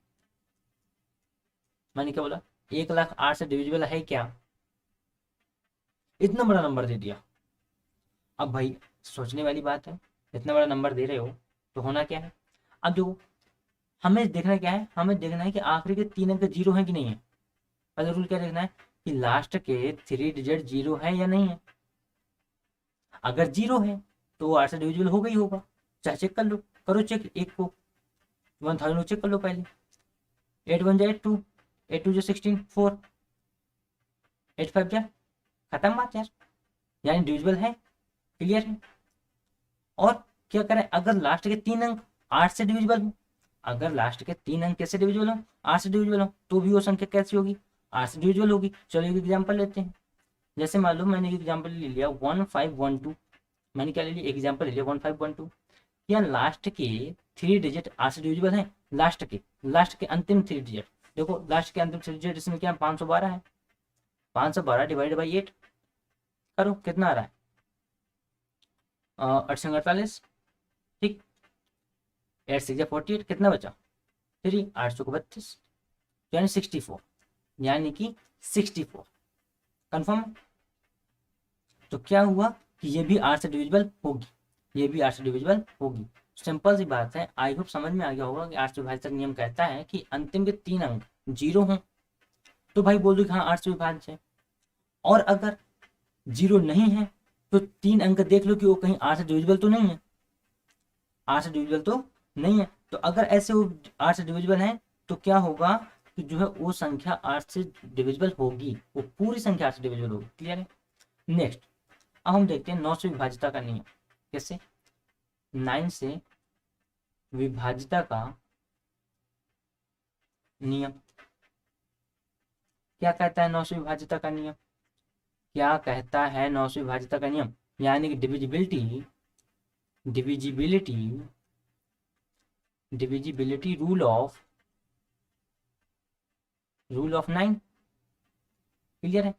Speaker 1: मैंने क्या बोला 1 लाख 8 से डिविजिबल है क्या। इतना बड़ा नंबर दे दिया। अब भाई सोचने वाली बात है, इतना बड़ा नंबर दे रहे हो तो होना क्या है। अब देखो हमें देखना क्या है, हमें देखना है कि आखिरी के 3 अंक 0 है कि नहीं है। पहले रूल क्या देखना है कि लास्ट के 3 डिजिट 0 है या नहीं है। अगर 0 है तो 8 से डिविजिबल होगा ही होगा, चाहे चेक कर लो, करो चेक। एक को 1000 को चेक कर लो पहले, 8 1 जा 8 2, 8 2 जा 16 4, 8 5 जा, खत्म बात यार, यानी डिविजिबल है। क्लियर है? और क्या करें, अगर लास्ट के 3 अंक 8 से डिविजिबल हो, अगर लास्ट के 3 अंक कैसे डिविजिबल हो, 8 से डिविजिबल हो, तो भी वो संख्या कैसी होगी, 8 से डिविजिबल होगी। चलो एक एग्जाम्पल लेते हैं, जैसे मान लो मैंने एक एग्जाम्पल ले लिया 1512, मैंने क्या ले लिया, एग्जाम्पल ले लिया 1512। क्या लास्ट के 3 डिजिट 8 से डिविजिबल है, लास्ट के अंतिम 3 डिजिट। देखो लास्ट के अंतिम 3 डिजिट इसमें क्या 512 है, 512 डिवाइड बाई 8 करो, कितना आ रहा है 848। ठीक, 8 6 48, कितना बचा 3, 832, यानी 64, यानी कि 64। कंफर्म? तो क्या हुआ कि ये भी 8 से डिविजिबल होगी, ये भी 8 से डिविजिबल होगी। सिंपल सी बात है, आई होप समझ में आ गया होगा कि 8 से विभाजित नियम कहता है कि अंतिम के 3 अंक 0 हों, तो भाई बोल दो कि हाँ 8 से विभाज्य है। और अगर 0 नहीं है तो 3 अंक देख लो कि वो कहीं 8 से डिविजिबल तो नहीं है, 8 से डिविजिबल तो नहीं है। तो अगर ऐसे वो 8 से डिविजिबल है तो क्या होगा कि जो है वो संख्या 8 से डिविजिबल होगी, वो पूरी संख्या 8 से डिविजिबल होगी। क्लियर है। नेक्स्ट, अब हम देखते हैं 9 से विभाज्यता का नियम। कैसे? 9 से विभाज्यता का नियम क्या कहता है? 9 से विभाज्यता का नियम क्या कहता है? 9 से विभाज्यता का नियम यानी कि divisibility divisibility divisibility rule of 9। Clear है।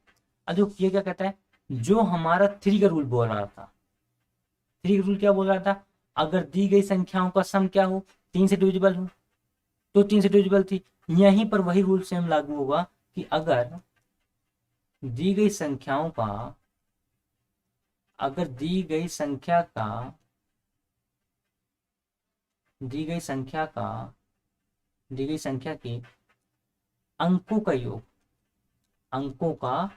Speaker 1: अब जो ये क्या कहता है, जो हमारा 3 का रूल बोल रहा था, 3 का रूल क्या बोल रहा था, अगर दी गई संख्याओं का सम क्या हो, 3 से डिविजिबल हो, तो 3 से डिविजिबल थी। यहीं पर वही रूल सेम लागू होगा कि अगर दी गई संख्याओं का अगर दी गई संख्या के अंकों का योग अंकों का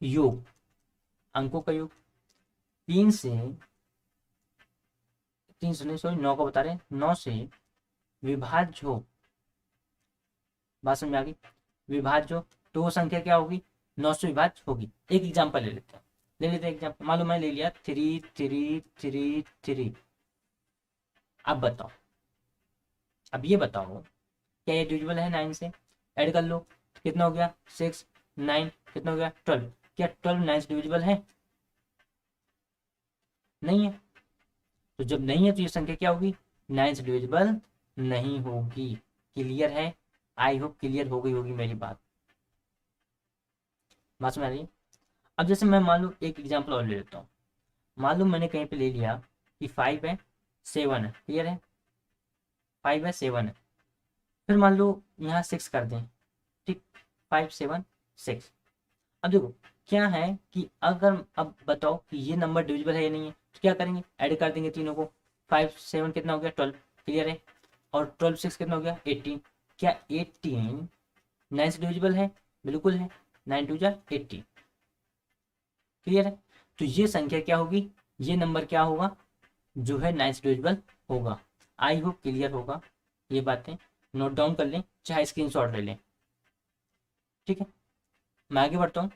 Speaker 1: योग अंकों का योग 3 से 3 से नहीं, सॉरी 9 का बता रहे हैं, 9 से विभाज्य हो। बात समझ में आ गई? विभाज्य हो तो वो संख्या क्या होगी? 9 से विभाज्य होगी। एक एग्जांपल ले लेते हैं एग्जांपल। मान लो मैंने ले लिया 3 3 3 3। अब बताओ, अब ये बताओ क्या ये डिविजिबल है 9 से? ऐड कर लो, कितना हो गया 6, 9 कितना हो गया 12। क्या 12 9 से डिविजिबल है? नहीं है। तो जब नहीं है तो ये संख्या क्या होगी? 9 से डिविजिबल नहीं होगी। क्लियर है? आई होप क्लियर हो गई होगी मेरी बात समझ आ रही है। अब जैसे मैं मान लो एक एग्जांपल और ले लेता हूँ। मान लो मैंने कहीं पे ले लिया कि 5 है 7 है। क्लियर है? 5 है 7 है। फिर मान लो यहाँ 6 कर दें। ठीक, 5 7 6। अब देखो क्या है कि अगर अब बताओ कि ये नंबर डिविजिबल है या नहीं है, तो क्या करेंगे? ऐड कर देंगे तीनों को। 5 7 कितना हो गया 12। क्लियर है। और 12 6 कितना हो गया 18। क्या 18 9 से डिविजिबल है? बिल्कुल है। 9 2 जा 18। क्लियर है। तो ये संख्या क्या होगी? ये नंबर क्या होगा जो है 9 से डिविजिबल होगा। आई होप क्लियर होगा। ये बातें नोट डाउन कर लें, चाहे स्क्रीनशॉट ले लें। ठीक है, मैं आगे बढ़ता हूँ,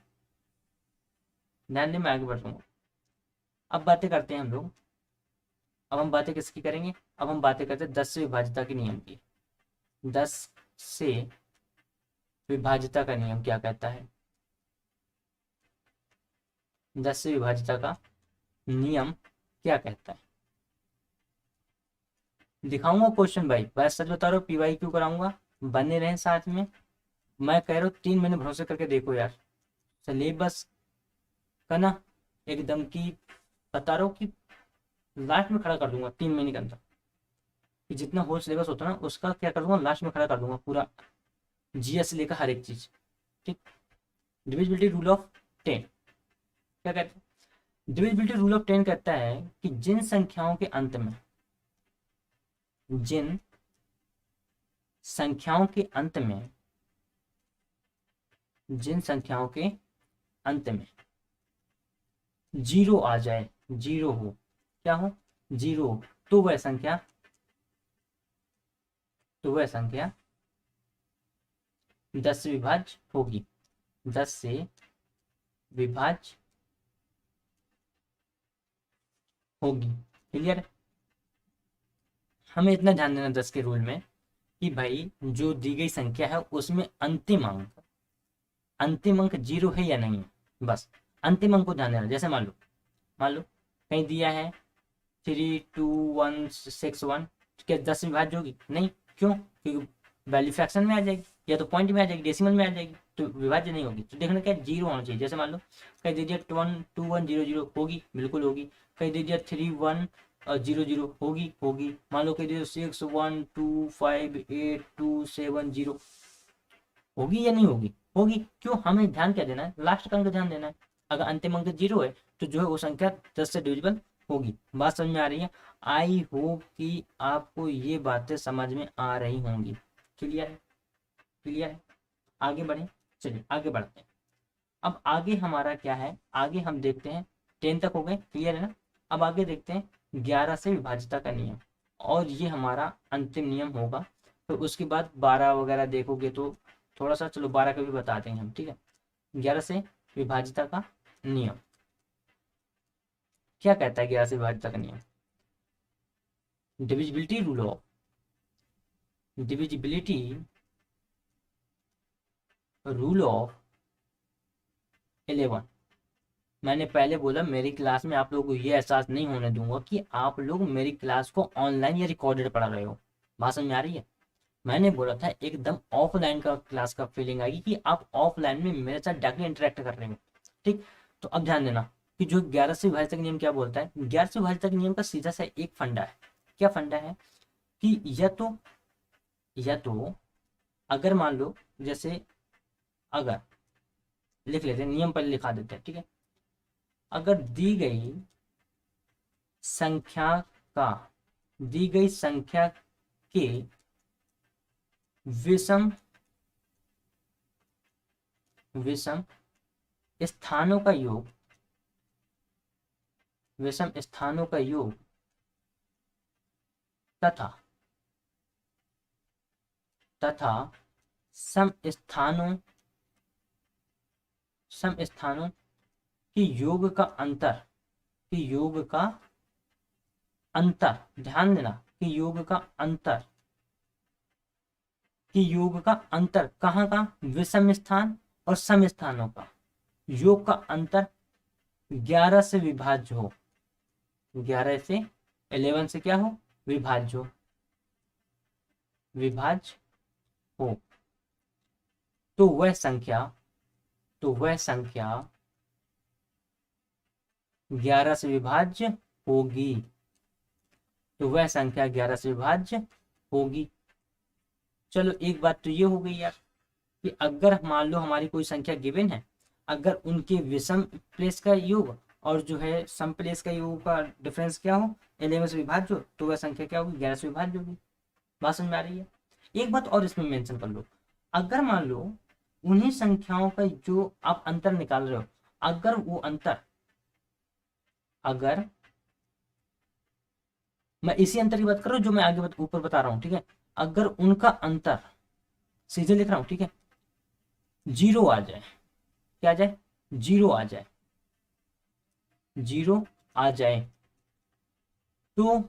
Speaker 1: ध्यान दें, मैं आगे बढ़ता हूँ। अब बातें करते हैं हम लोग। अब हम बातें किसकी करेंगे? अब हम बातें करते हैं 10 से विभाज्यता के नियम की। 10 से विभाज्यता का नियम क्या कहता है? 10 से विभाज्यता का नियम क्या कहता है? दिखाऊंगा क्वेश्चन भाई, बस सच बता रहा हूँ, पीवाई क्यों कराऊंगा, बने रहें साथ में। मैं कह रहा हूँ 3 महीने भरोसे करके देखो यार, सिलेबस का ना एकदम की बता रहा हूँ कि लास्ट में खड़ा कर दूंगा 3 महीने के अंदर। कि जितना होल सिलेबस होता है ना उसका क्या कर दूंगा, लास्ट में खड़ा कर दूंगा पूरा, जीएस से लेकर हर एक चीज। ठीक। डिविजिबिलिटी रूल ऑफ 10 क्या कहता है? डिविजिबिलिटी रूल ऑफ 10 कहता है कि जिन संख्याओं के अंत में जिन संख्याओं के अंत में जिन संख्याओं के अंत में 0 आ जाए, 0 हो, क्या हो 0 हो, तो वह संख्या 10 से विभाज्य होगी। 10 से विभाज्य होगी। क्लियर? हमें इतना ध्यान देना 10 के रूल में कि भाई जो दी गई संख्या है उसमें अंतिम अंक 0 है या नहीं है, बस अंतिम अंक को ध्यान देना। जैसे मान लो कहीं दिया है 3 2 1 6 1, क्या 10 से विभाज्य होगी? नहीं। क्यों? क्योंकि वैल्यू फ्रैक्शन में आ जाएगी या तो पॉइंट में आ जाएगी, डेसिमल में आ जाएगी, तो विभाज्य नहीं होगी। तो देखना क्या 0 होना चाहिए। जैसे मान लो कहीं दे दिया 1 2 1 0 0, होगी, बिल्कुल होगी। कहीं दे दिया 3 1 0 0, होगी। मान लो कहीं दे दिया 6 1 2 5 8 2 7 0, होगी या नहीं होगी? होगी। क्यों? हमें ध्यान क्या देना है? लास्ट का अंक ध्यान देना है। अगर अंतिम अंक 0 है तो जो है वो संख्या 10 से डिविजिबल होगी। बात समझ में आ रही है? आई होप कि आपको ये बातें समझ में आ रही होंगी। क्लियर है? क्लियर है? आगे बढ़े। चलिए आगे बढ़ते हैं। अब आगे हमारा क्या है, आगे हम देखते हैं 10 तक हो गए, क्लियर है ना। अब आगे देखते हैं 11 से विभाज्यता का नियम, और ये हमारा अंतिम नियम होगा। तो उसके बाद 12 वगैरह देखोगे तो थोड़ा सा, चलो 12 का भी बता देंगे हम, ठीक है। 11 से विभाज्यता का नियम क्या कहता है? 11 से विभाज्यता का नियम, divisibility rule of, divisibility rule of 11। मैंने पहले बोला मेरी क्लास में आप लोगों को ये एहसास नहीं होने दूंगा कि आप लोग मेरी क्लास को ऑनलाइन या रिकॉर्डेड पढ़ा रहे हो। बात समझ में आ रही है? मैंने बोला था एकदम ऑफलाइन का क्लास का फीलिंग आएगी कि आप ऑफलाइन में मेरे साथ डायरेक्टली इंटरेक्ट कर रहे हो, ठीक। तो अब ध्यान देना कि जो 11 से विभाज्यता का नियम क्या बोलता है। 11 से विभाज्यता के नियम का सीधा सा एक फंडा है। क्या फंडा है कि या तो अगर मान लो, जैसे अगर लिख लेते हैं, नियम पर लिखा देते हैं, ठीक है। अगर संख्या का दी गई संख्या के विषम विषम स्थानों का योग, विषम स्थानों का योग तथा सम स्थानों की योग का अंतर, ध्यान देना कि योग का अंतर कहाँ का, विषम स्थान और सम स्थानों का योग का अंतर 11 से विभाज्य हो, 11 से 11 से क्या हो, विभाज्य हो, तो वह संख्या 11 से विभाज्य होगी, तो वह संख्या 11 से विभाज्य होगी। चलो एक बात तो ये हो गई यार कि अगर मान लो हमारी कोई संख्या गिवन है, अगर उनके विषम प्लेस का योग और जो है सम प्लेस का योग का डिफरेंस क्या हो, 11 से विभाज्य हो, तो वह संख्या क्या होगी, 11 से विभाज्य होगी। बात समझ में आ रही है? एक बात और इसमें मेंशन कर लो, अगर मान लो उन्हीं संख्याओं का जो आप अंतर निकाल रहे हो, अगर वो अंतर, अगर मैं इसी अंतर की बात कर रहा हूँ जो मैं आगे ऊपर बता रहा हूँ, ठीक है। अगर उनका अंतर, सीधे लिख रहा हूँ, ठीक है, 0 आ जाए, क्या आ जाए, 0 आ जाए, 0 आ जाए, तो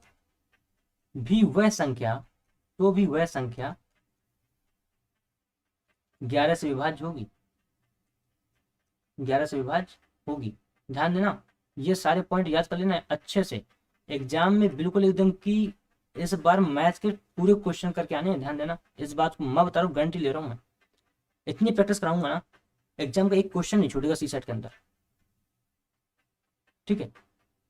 Speaker 1: भी वह संख्या 11 से विभाज्य होगी, 11 से विभाज्य होगी। ध्यान देना, ये सारे पॉइंट याद कर लेना अच्छे से, एग्जाम में बिल्कुल एकदम की इस बार मैथ के पूरे क्वेश्चन करके आने हैं। ध्यान देना, इस बात को मैं बता रहा हूँ, गारंटी ले रहा हूँ मैं, इतनी प्रैक्टिस कराऊंगा ना, एग्जाम का एक क्वेश्चन नहीं छूटेगा सी सेट के अंदर, ठीक है।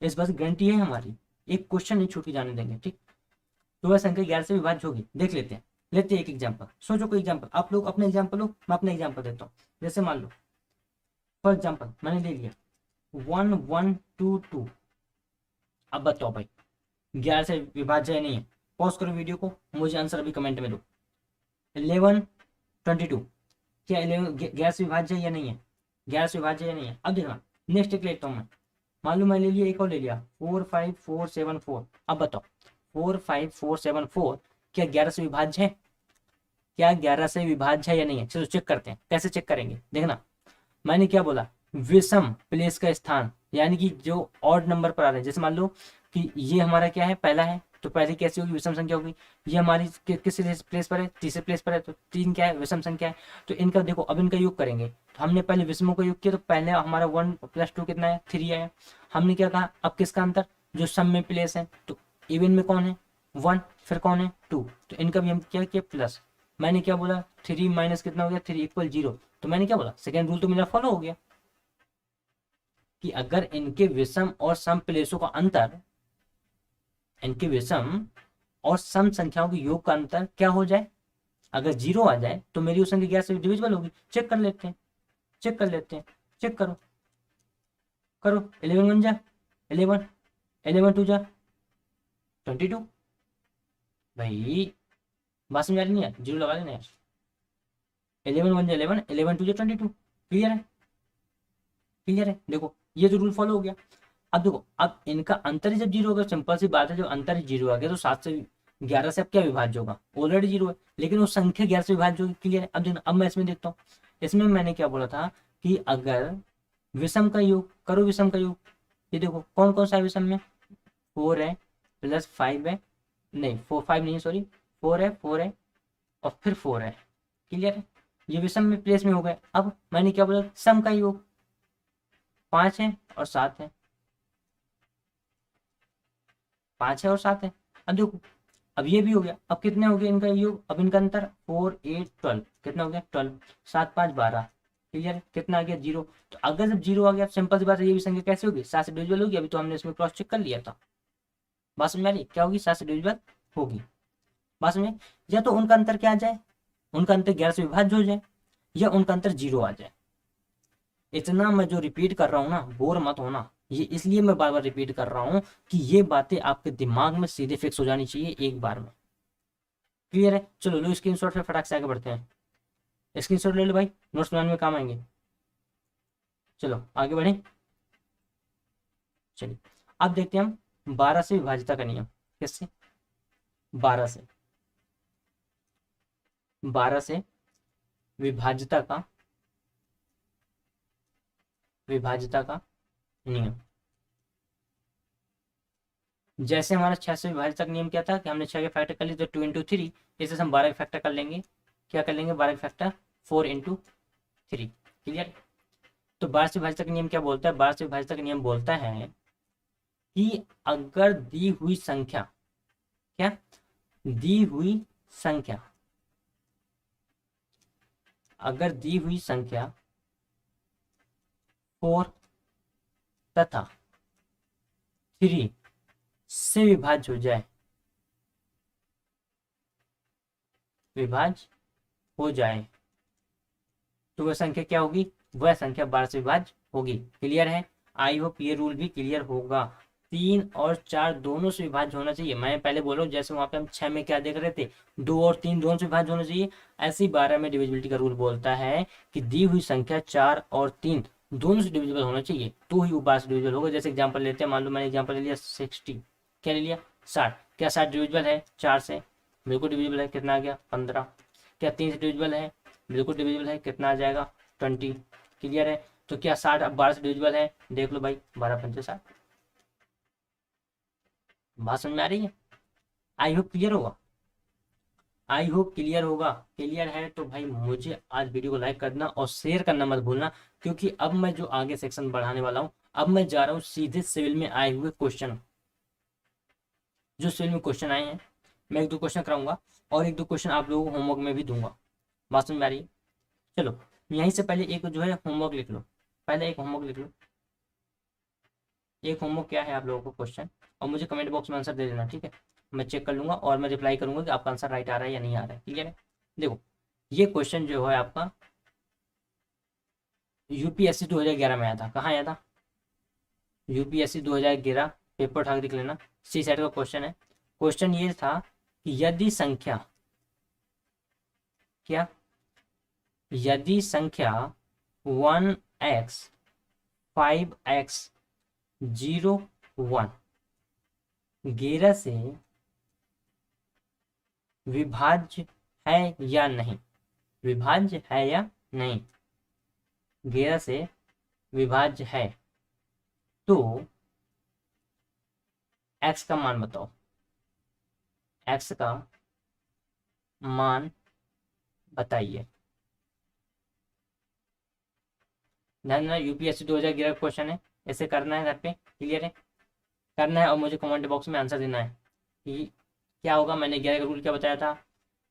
Speaker 1: इस बात की गारंटी है हमारी, एक क्वेश्चन नहीं छूट के जाने देंगे, ठीक। तो वह संख्या 11 से विभाज्य होगी। देख लेते हैं, एक एग्जाम्पल, सोचो कोई एग्जाम्पल, आप लोग अपने एग्जाम्पल लो, मैं अपने एग्जाम्पल देता हूँ। जैसे मान लो फॉर एग्जाम्पल मैंने ले लिया 1 1 2 2। अब बताओ भाई 11 से विभाज्य है नहीं है? पॉज करो वीडियो को, मुझे आंसर अभी कमेंट में दो। 11 22 क्या 11 11 से विभाज्य है या नहीं है? 11 से विभाज्य है या नहीं है? अब देखना, नेक्स्ट एक लेता हूँ मैं, मान लो मैं ले लिया, एक और ले लिया 4 5 4 7 4। अब बताओ 4 5 4 7 4 क्या 11 से विभाज्य है? क्या 11 से विभाज्य है या नहीं है? चलो चेक करते हैं, कैसे चेक करेंगे, देखना। मैंने क्या बोला, विषम प्लेस का स्थान, यानी कि जो ऑड नंबर पर आ रहे हैं, जैसे मान लो कि ये हमारा क्या है, पहला है, तो पहले कैसी होगी, विषम संख्या होगी। ये हमारी किस प्लेस पर है, तीसरे प्लेस पर है, तो 3 क्या है, विषम संख्या है। तो इनका देखो, अब इनका योग करेंगे, तो हमने पहले विषमों का योग किया, तो पहले हमारा 1 + 2 कितना है, 3 आया। हमने क्या कहा, अब किसका अंतर, जो सम में प्लेस है, तो इवन में कौन है, 1, फिर कौन है, 2, तो इनका भी हम क्या किया, प्लस। मैंने क्या बोला, 3 माइनस कितना हो गया, 3 = 0, तो मैंने क्या बोला, सेकेंड रूल तो मेरा फॉलो हो गया कि अगर इनके विषम और सम प्लेसों का अंतर, इनके विषम और सम संख्याओं के योग का अंतर क्या हो जाए, अगर 0 आ जाए, तो मेरी उस संख्या 11 से डिविजिबल होगी। चेक कर लेते हैं, चेक करो 11 1 जा 11, 11 2 जा 22। भाई बात समझ आ रही नहीं है, 0 लगा लेना यार, 11 1 11, 11 2 22। क्लियर है? क्लियर है? देखो ये जो रूल फॉलो हो गया। अब देखो, अब इनका अंतर ही जब जीरो होगा, सिंपल सी बात है, जब अंतर ही जीरो आ गया तो 7 से 11 से अब क्या विभाज्य होगा, ऑलरेडी जीरो है, लेकिन वो संख्या 11 से विभाज्य होगी। क्लियर है? अब देखो, अब मैं इसमें देखता हूँ, इसमें मैंने क्या बोला था कि अगर विषम का योग करो, विषम का योग, ये देखो कौन कौन सा है विषम में, 4 है प्लस 5 है, नहीं 4 5 नहीं सॉरी, 4 है और फिर 4 है। क्लियर है? ये विषम में प्लेस में हो गए। अब मैंने क्या बोला, सम का योग 5 है और 7 है, 5 है और 7 है। अब देखो, अब ये भी हो गया, अब कितने हो गए इनका योग, अब इनका अंतर 4 8 12, कितना हो गया 12, 7 5 12। क्लियर है? कितना आ गया, जीरो। तो अगर जब जीरो आ गया, सिंपल सी बात है, ये भी संख्या कैसे होगी, 7 से डिविजिबल होगी। अभी तो हमने इसमें क्रॉस चेक कर लिया था। बात समझ में आ रही, क्या होगी, 7 से डिविजिबल होगी। बात समझ, या तो उनका अंतर क्या आ जाए, उनका अंतर 11 से विभाज्य हो जाए, या उनका अंतर जीरो आ जाए। इतना मैं जो रिपीट कर रहा हूँ ना, बोर मत होना, ये इसलिए मैं बार बार रिपीट कर रहा हूँ कि ये बातें आपके दिमाग में सीधे फिक्स हो जानी चाहिए एक बार में। क्लियर है? चलो लो स्क्रीनशॉट पे फटाक से आगे बढ़ते हैं। स्क्रीनशॉट ले लो भाई, नोट्स बनाने में काम आएंगे। चलो आगे बढ़े। चलिए अब देखते हैं हम 12 से विभाजिता का नियम। किससे? 12 से, 12 से विभाजिता का, विभाजिता का नियम। जैसे हमारा 6 से विभाजित का नियम क्या था कि हमने 6 के फैक्टर कर लिए तो 2 इंटू 3, इसे हम 12 के फैक्टर कर लेंगे। क्या कर लेंगे, 12 के फैक्टर 4 इंटू 3। क्लियर? तो 12 से विभाजित का नियम क्या बोलता है, 12 से विभाजित का नियम बोलता है कि अगर दी हुई संख्या, क्या दी हुई संख्या, अगर दी हुई संख्या 4 तथा 3 से विभाज्य हो जाए, विभाज्य हो जाए, तो वह संख्या क्या होगी, वह संख्या 12 से विभाज्य होगी। क्लियर है? आई होप ये रूल भी क्लियर होगा। 3 और 4 दोनों से विभाज्य होना चाहिए। मैं पहले बोल रहा हूँ, जैसे वहां पे हम 6 में क्या देख रहे थे, 2 और 3 दोनों से विभाज्य होना चाहिए, ऐसे ही 12 में डिविजिबिलिटी का रूल बोलता है कि दी हुई संख्या 4 और 3 दोनों से डिविजिबल होना चाहिए, तो ही वो 12 से डिविजिबल होगा। जैसे एग्जाम्पल लेते हैं, मान लो मैंने एग्जाम्पल ले लिया 60, क्या ले लिया 60, क्या 60 डिविजिबल है 4 से, बिल्कुल डिविजिबल है, कितना आ गया 15। क्या 3 से डिविजिबल है, बिल्कुल डिविजिबल है, कितना आ जाएगा 20। क्लियर है? तो क्या 60 अब 12 से डिविजिबल है, देख लो भाई, 12 पंचे 60। बात समझ में आ रही है? आई होप क्लियर होगा, आई होप क्लियर होगा। क्लियर है तो भाई मुझे आज वीडियो को लाइक करना और शेयर करना मत भूलना, क्योंकि अब मैं जो आगे सेक्शन बढ़ाने वाला हूँ, अब मैं जा रहा हूँ सीधे सिविल में आए हुए क्वेश्चन, जो सिविल में क्वेश्चन आए हैं, मैं 1 2 क्वेश्चन कराऊंगा और 1 2 क्वेश्चन आप लोगों को होमवर्क में भी दूंगा। बात समझ में आ रही है? चलो यहीं से पहले एक जो है होमवर्क लिख लो, पहले एक होमवर्क लिख लो। एक होमवर्क क्या है आप लोगों को क्वेश्चन, और मुझे कमेंट बॉक्स में आंसर दे देना, ठीक है? मैं चेक कर लूंगा और मैं रिप्लाई करूंगा कि आपका आंसर राइट आ रहा है या नहीं आ रहा है। क्लियर है? देखो ये क्वेश्चन जो है आपका यूपीएससी 2011 में आया था। कहाँ आया था? यूपीएससी 2011, पेपर उठा के देख लेना, सी सेट का क्वेश्चन है। क्वेश्चन ये था कि यदि संख्या, क्या यदि संख्या 1x 5x 0 1 11 से विभाज्य है या नहीं, विभाज्य है या नहीं, 11 से विभाज्य है, तो x का मान बताओ, x का मान बताइए। ध्यान देना, यूपीएससी 2011 का क्वेश्चन है, ऐसे करना है घर पे। क्लियर है? करना है और मुझे कमेंट बॉक्स में आंसर देना है कि क्या होगा। मैंने 11 का रूल क्या बताया था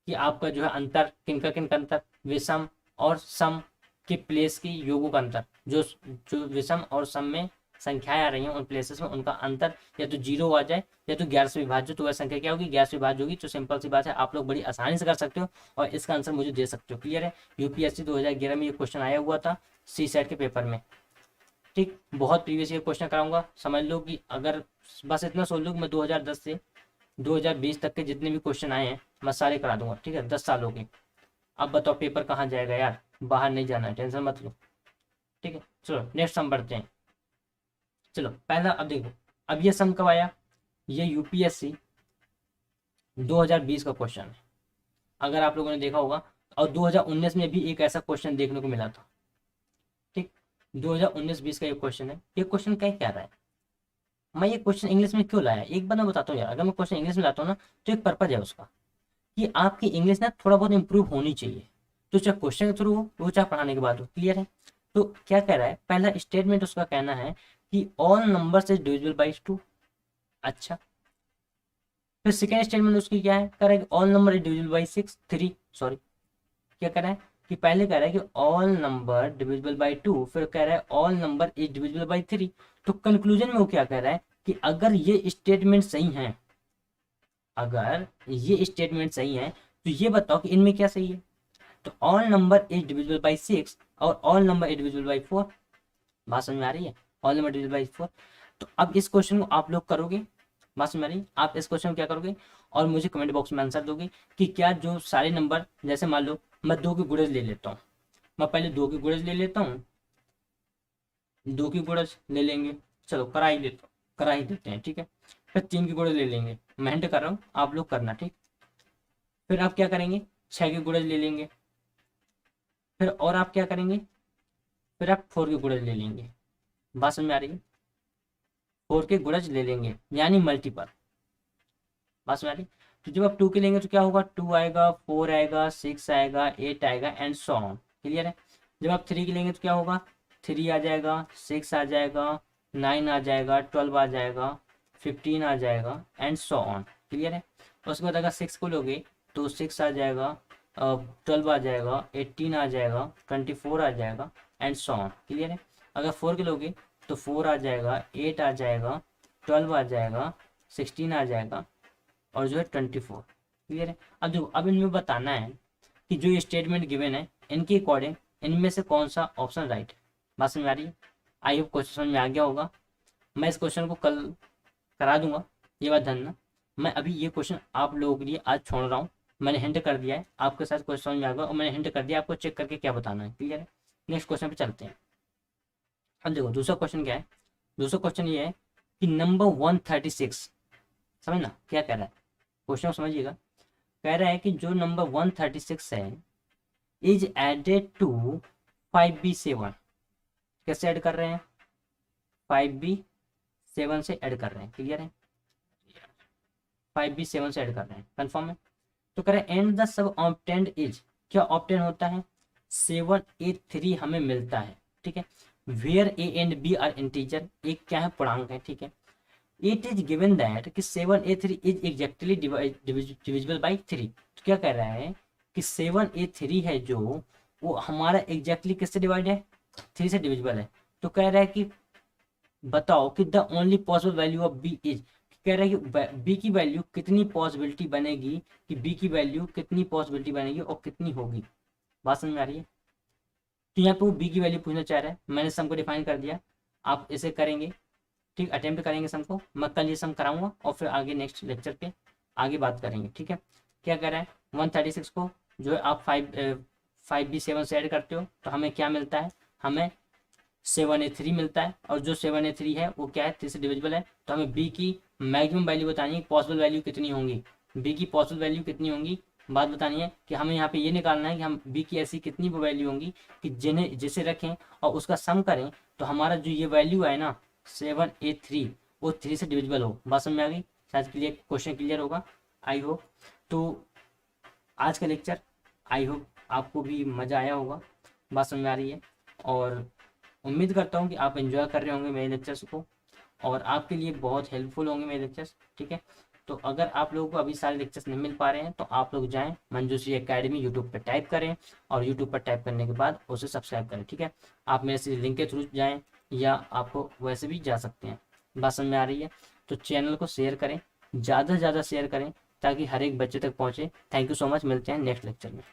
Speaker 1: कि आपका जो है अंतर, किनका किनका अंतर, विषम और सम के प्लेस की योगों का अंतर, जो जो विषम और सम में संख्याएं आ रही हैं उन प्लेसेस में उनका अंतर या तो 0 आ जाए या तो 11 से विभाज्य, तो वह संख्या क्या होगी, 11 से विभाज्य होगी। तो सिंपल सी बात है, आप लोग बड़ी आसानी से कर सकते हो और इसका आंसर मुझे दे सकते हो। क्लियर है? यूपीएससी 2011 में ये क्वेश्चन आया हुआ था सी सेट के पेपर में। ठीक, बहुत प्रीवियस ईयर क्वेश्चन कराऊंगा। समझ लो कि अगर बस इतना सोच लो कि मैं 2010 से 2020 तक के जितने भी क्वेश्चन आए हैं मैं सारे करा दूंगा। ठीक है? 10 सालों के अब बताओ पेपर कहाँ जाएगा यार, बाहर नहीं जाना है, टेंशन मत लो। ठीक है, चलो नेक्स्ट सम पढ़ते हैं। चलो पहला अब देखो, अब ये सम कब आया, ये यूपीएससी 2020 का क्वेश्चन है, अगर आप लोगों ने देखा होगा। और 2019 में भी एक ऐसा क्वेश्चन देखने को मिला था। ठीक, 2019-20 का ये क्वेश्चन है। ये क्वेश्चन क्या रहा है, मैं ये क्वेश्चन इंग्लिश में क्यों लाया, एक बार मैं बताता हूँ यार। अगर मैं क्वेश्चन इंग्लिश में लाता हूँ ना, तो एक पर्पज है उसका, कि आपकी इंग्लिश ना थोड़ा बहुत इंप्रूव होनी चाहिए। तो चाहे क्वेश्चन के थ्रू हो, वो चाहे पढ़ाने के बाद हो। क्लियर है। तो क्या कह रहा है, पहला स्टेटमेंट उसका कहना है कि all numbers is divisible by 2। अच्छा, फिर सेकेंड स्टेटमेंट उसकी क्या है, कह रहा है कि all number is divisible by 3 sorry, क्या कह रहा है कि पहले कह रहा है कि ऑल नंबर डिविजिबल बाई 2, फिर कह रहा है all number is divisible by 3। तो कंक्लूजन में वो क्या कह रहा है कि अगर ये स्टेटमेंट सही है, अगर ये स्टेटमेंट सही है, तो ये बताओ कि इनमें क्या सही है। तो all number is divisible by 6 और all number is divisible by 4। बात समझ में आ रही है, ऑल नंबर डिविजिबल बाई 4। तो अब इस क्वेश्चन को आप लोग करोगे, बात समझ में आ रही है, आप इस क्वेश्चन को क्या करोगे और मुझे कमेंट बॉक्स में आंसर दोगे कि क्या जो सारे नंबर, जैसे मान लो मैं 2 की गुणज ले लेता हूँ, मैं पहले 2 की गुणज ले लेता हूँ, 2 की गुणज ले लेंगे, चलो करा ही देते हैं। ठीक है, फिर 3 की गुणज ले लेंगे, मैं हिंट कर रहा हूँ, आप लोग करना। ठीक, फिर आप क्या करेंगे, 6 की गुणज ले लेंगे, फिर और आप क्या करेंगे, फिर आप 4 की गुणज ले लेंगे। बात समझ में आ रही है, 4 के गुणज ले लेंगे यानी मल्टीपल। बात समझ आ रही है। तो जब आप 2 के लेंगे तो क्या होगा, 2 आएगा, 4 आएगा, 6 आएगा, 8 आएगा एंड सो ऑन। क्लियर है। जब आप 3 के लेंगे तो क्या होगा, 3 आ जाएगा, 6 आ जाएगा, 9 आ जाएगा, 12 आ जाएगा, 15 आ जाएगा एंड सो ऑन। क्लियर है। उसके बाद अगर 6 को लोगे तो 6 आ जाएगा, 12 आ जाएगा, 18 आ जाएगा, 24 आ जाएगा एंड सो ऑन। क्लियर है। अगर 4 के लोगे तो 4 आ जाएगा, 8 आ जाएगा, 12 आ जाएगा, 16 आ जाएगा और जो है 24। क्लियर है। अब देखो, अब इनमें बताना है कि जो ये स्टेटमेंट गिवन है, इनके अकॉर्डिंग इनमें से कौन सा ऑप्शन राइट है। बात समझ में आ रही है। आई होप क्वेश्चन समझ में आ गया होगा। मैं इस क्वेश्चन को कल करा दूंगा, ये बात ध्यान। मैं अभी ये क्वेश्चन आप लोगों के लिए आज छोड़ रहा हूँ। मैंने हिंट कर दिया है, आपके साथ क्वेश्चन समझ में आ गया और मैंने हिंट कर दिया, आपको चेक करके क्या बताना है। क्लियर है। नेक्स्ट क्वेश्चन पे चलते हैं। अब देखो दूसरा क्वेश्चन क्या है, दूसरा क्वेश्चन ये है कि नंबर 136, समझना क्या कह रहा है, क्वेश्चन को समझिएगा। कह रहा है कि जो नंबर 136 है इज एडेड टू 5b7। कैसे ऐड कर रहे हैं, 5b7 से ऐड कर रहे हैं। क्लियर है, 5b7 से ऐड कर रहे हैं, कंफर्म है। तो कह रहे हैं and the sum obtained is, क्या ऑब्टेन होता है, 7a3 हमें मिलता है। ठीक है, where a and b are integer, एक क्या है पूर्णांक है। ठीक है, इट इज गिवन दैट कि 7a3 is exactly divisible by 3। तो क्या कह रहा है कि 7a3 है जो, वो हमारा एग्जैक्टली किससे डिवाइड है, 3 से डिविजिबल है। तो कह रहा है कि बताओ कि the only possible value of b is, कह रहा है कि बी की वैल्यू कितनी पॉसिबिलिटी बनेगी, कि बी की वैल्यू कितनी पॉसिबिलिटी बनेगी और कितनी होगी। बात समझ में आ रही है। तो यहाँ पे वो बी की वैल्यू पूछना चाह रहा है, मैंने सम को डिफाइन कर दिया, आप इसे करेंगे। ठीक, अटेम्प्ट करेंगे सम को, मैं कल ये सम कराऊंगा और फिर आगे नेक्स्ट लेक्चर पे आगे बात करेंगे। ठीक है, क्या कह रहा है, 136 को जो है आप 5b7 से ऐड करते हो तो हमें क्या मिलता है, हमें 7a3 मिलता है। और जो 7a3 है वो क्या है, 3 से डिविजिबल है। तो हमें b की मैक्सिमम वैल्यू बतानी है, पॉसिबल वैल्यू कितनी होंगी, b की पॉसिबल वैल्यू कितनी होंगी। बात बतानी है कि हमें यहाँ पे ये निकालना है कि हम b की ऐसी कितनी वैल्यू होंगी कि जिन्हें जिसे रखें और उसका सम करें तो हमारा जो ये वैल्यू है ना 7a3 वो 3 से डिविजिबल हो। बात समझ में आ गई, शायद क्लियर, क्वेश्चन क्लियर होगा आई होप। तो आज का लेक्चर आई होप आपको भी मज़ा आया होगा, बात समझ में आ रही है। और उम्मीद करता हूँ कि आप एंजॉय कर रहे होंगे मेरे लेक्चर्स को और आपके लिए बहुत हेल्पफुल होंगे मेरे लेक्चर्स। ठीक है, तो अगर आप लोगों को अभी सारे लेक्चर्स नहीं मिल पा रहे हैं तो आप लोग जाएं मंजूश्री एकेडमी यूट्यूब पर टाइप करें और यूट्यूब पर टाइप करने के बाद उसे सब्सक्राइब करें। ठीक है, आप मेरे से लिंक के थ्रू जाएँ या आपको वैसे भी जा सकते हैं। बात समझ में आ रही है। तो चैनल को शेयर करें, ज़्यादा से ज़्यादा शेयर करें ताकि हर एक बच्चे तक पहुँचे। थैंक यू सो मच, मिलते हैं नेक्स्ट लेक्चर में।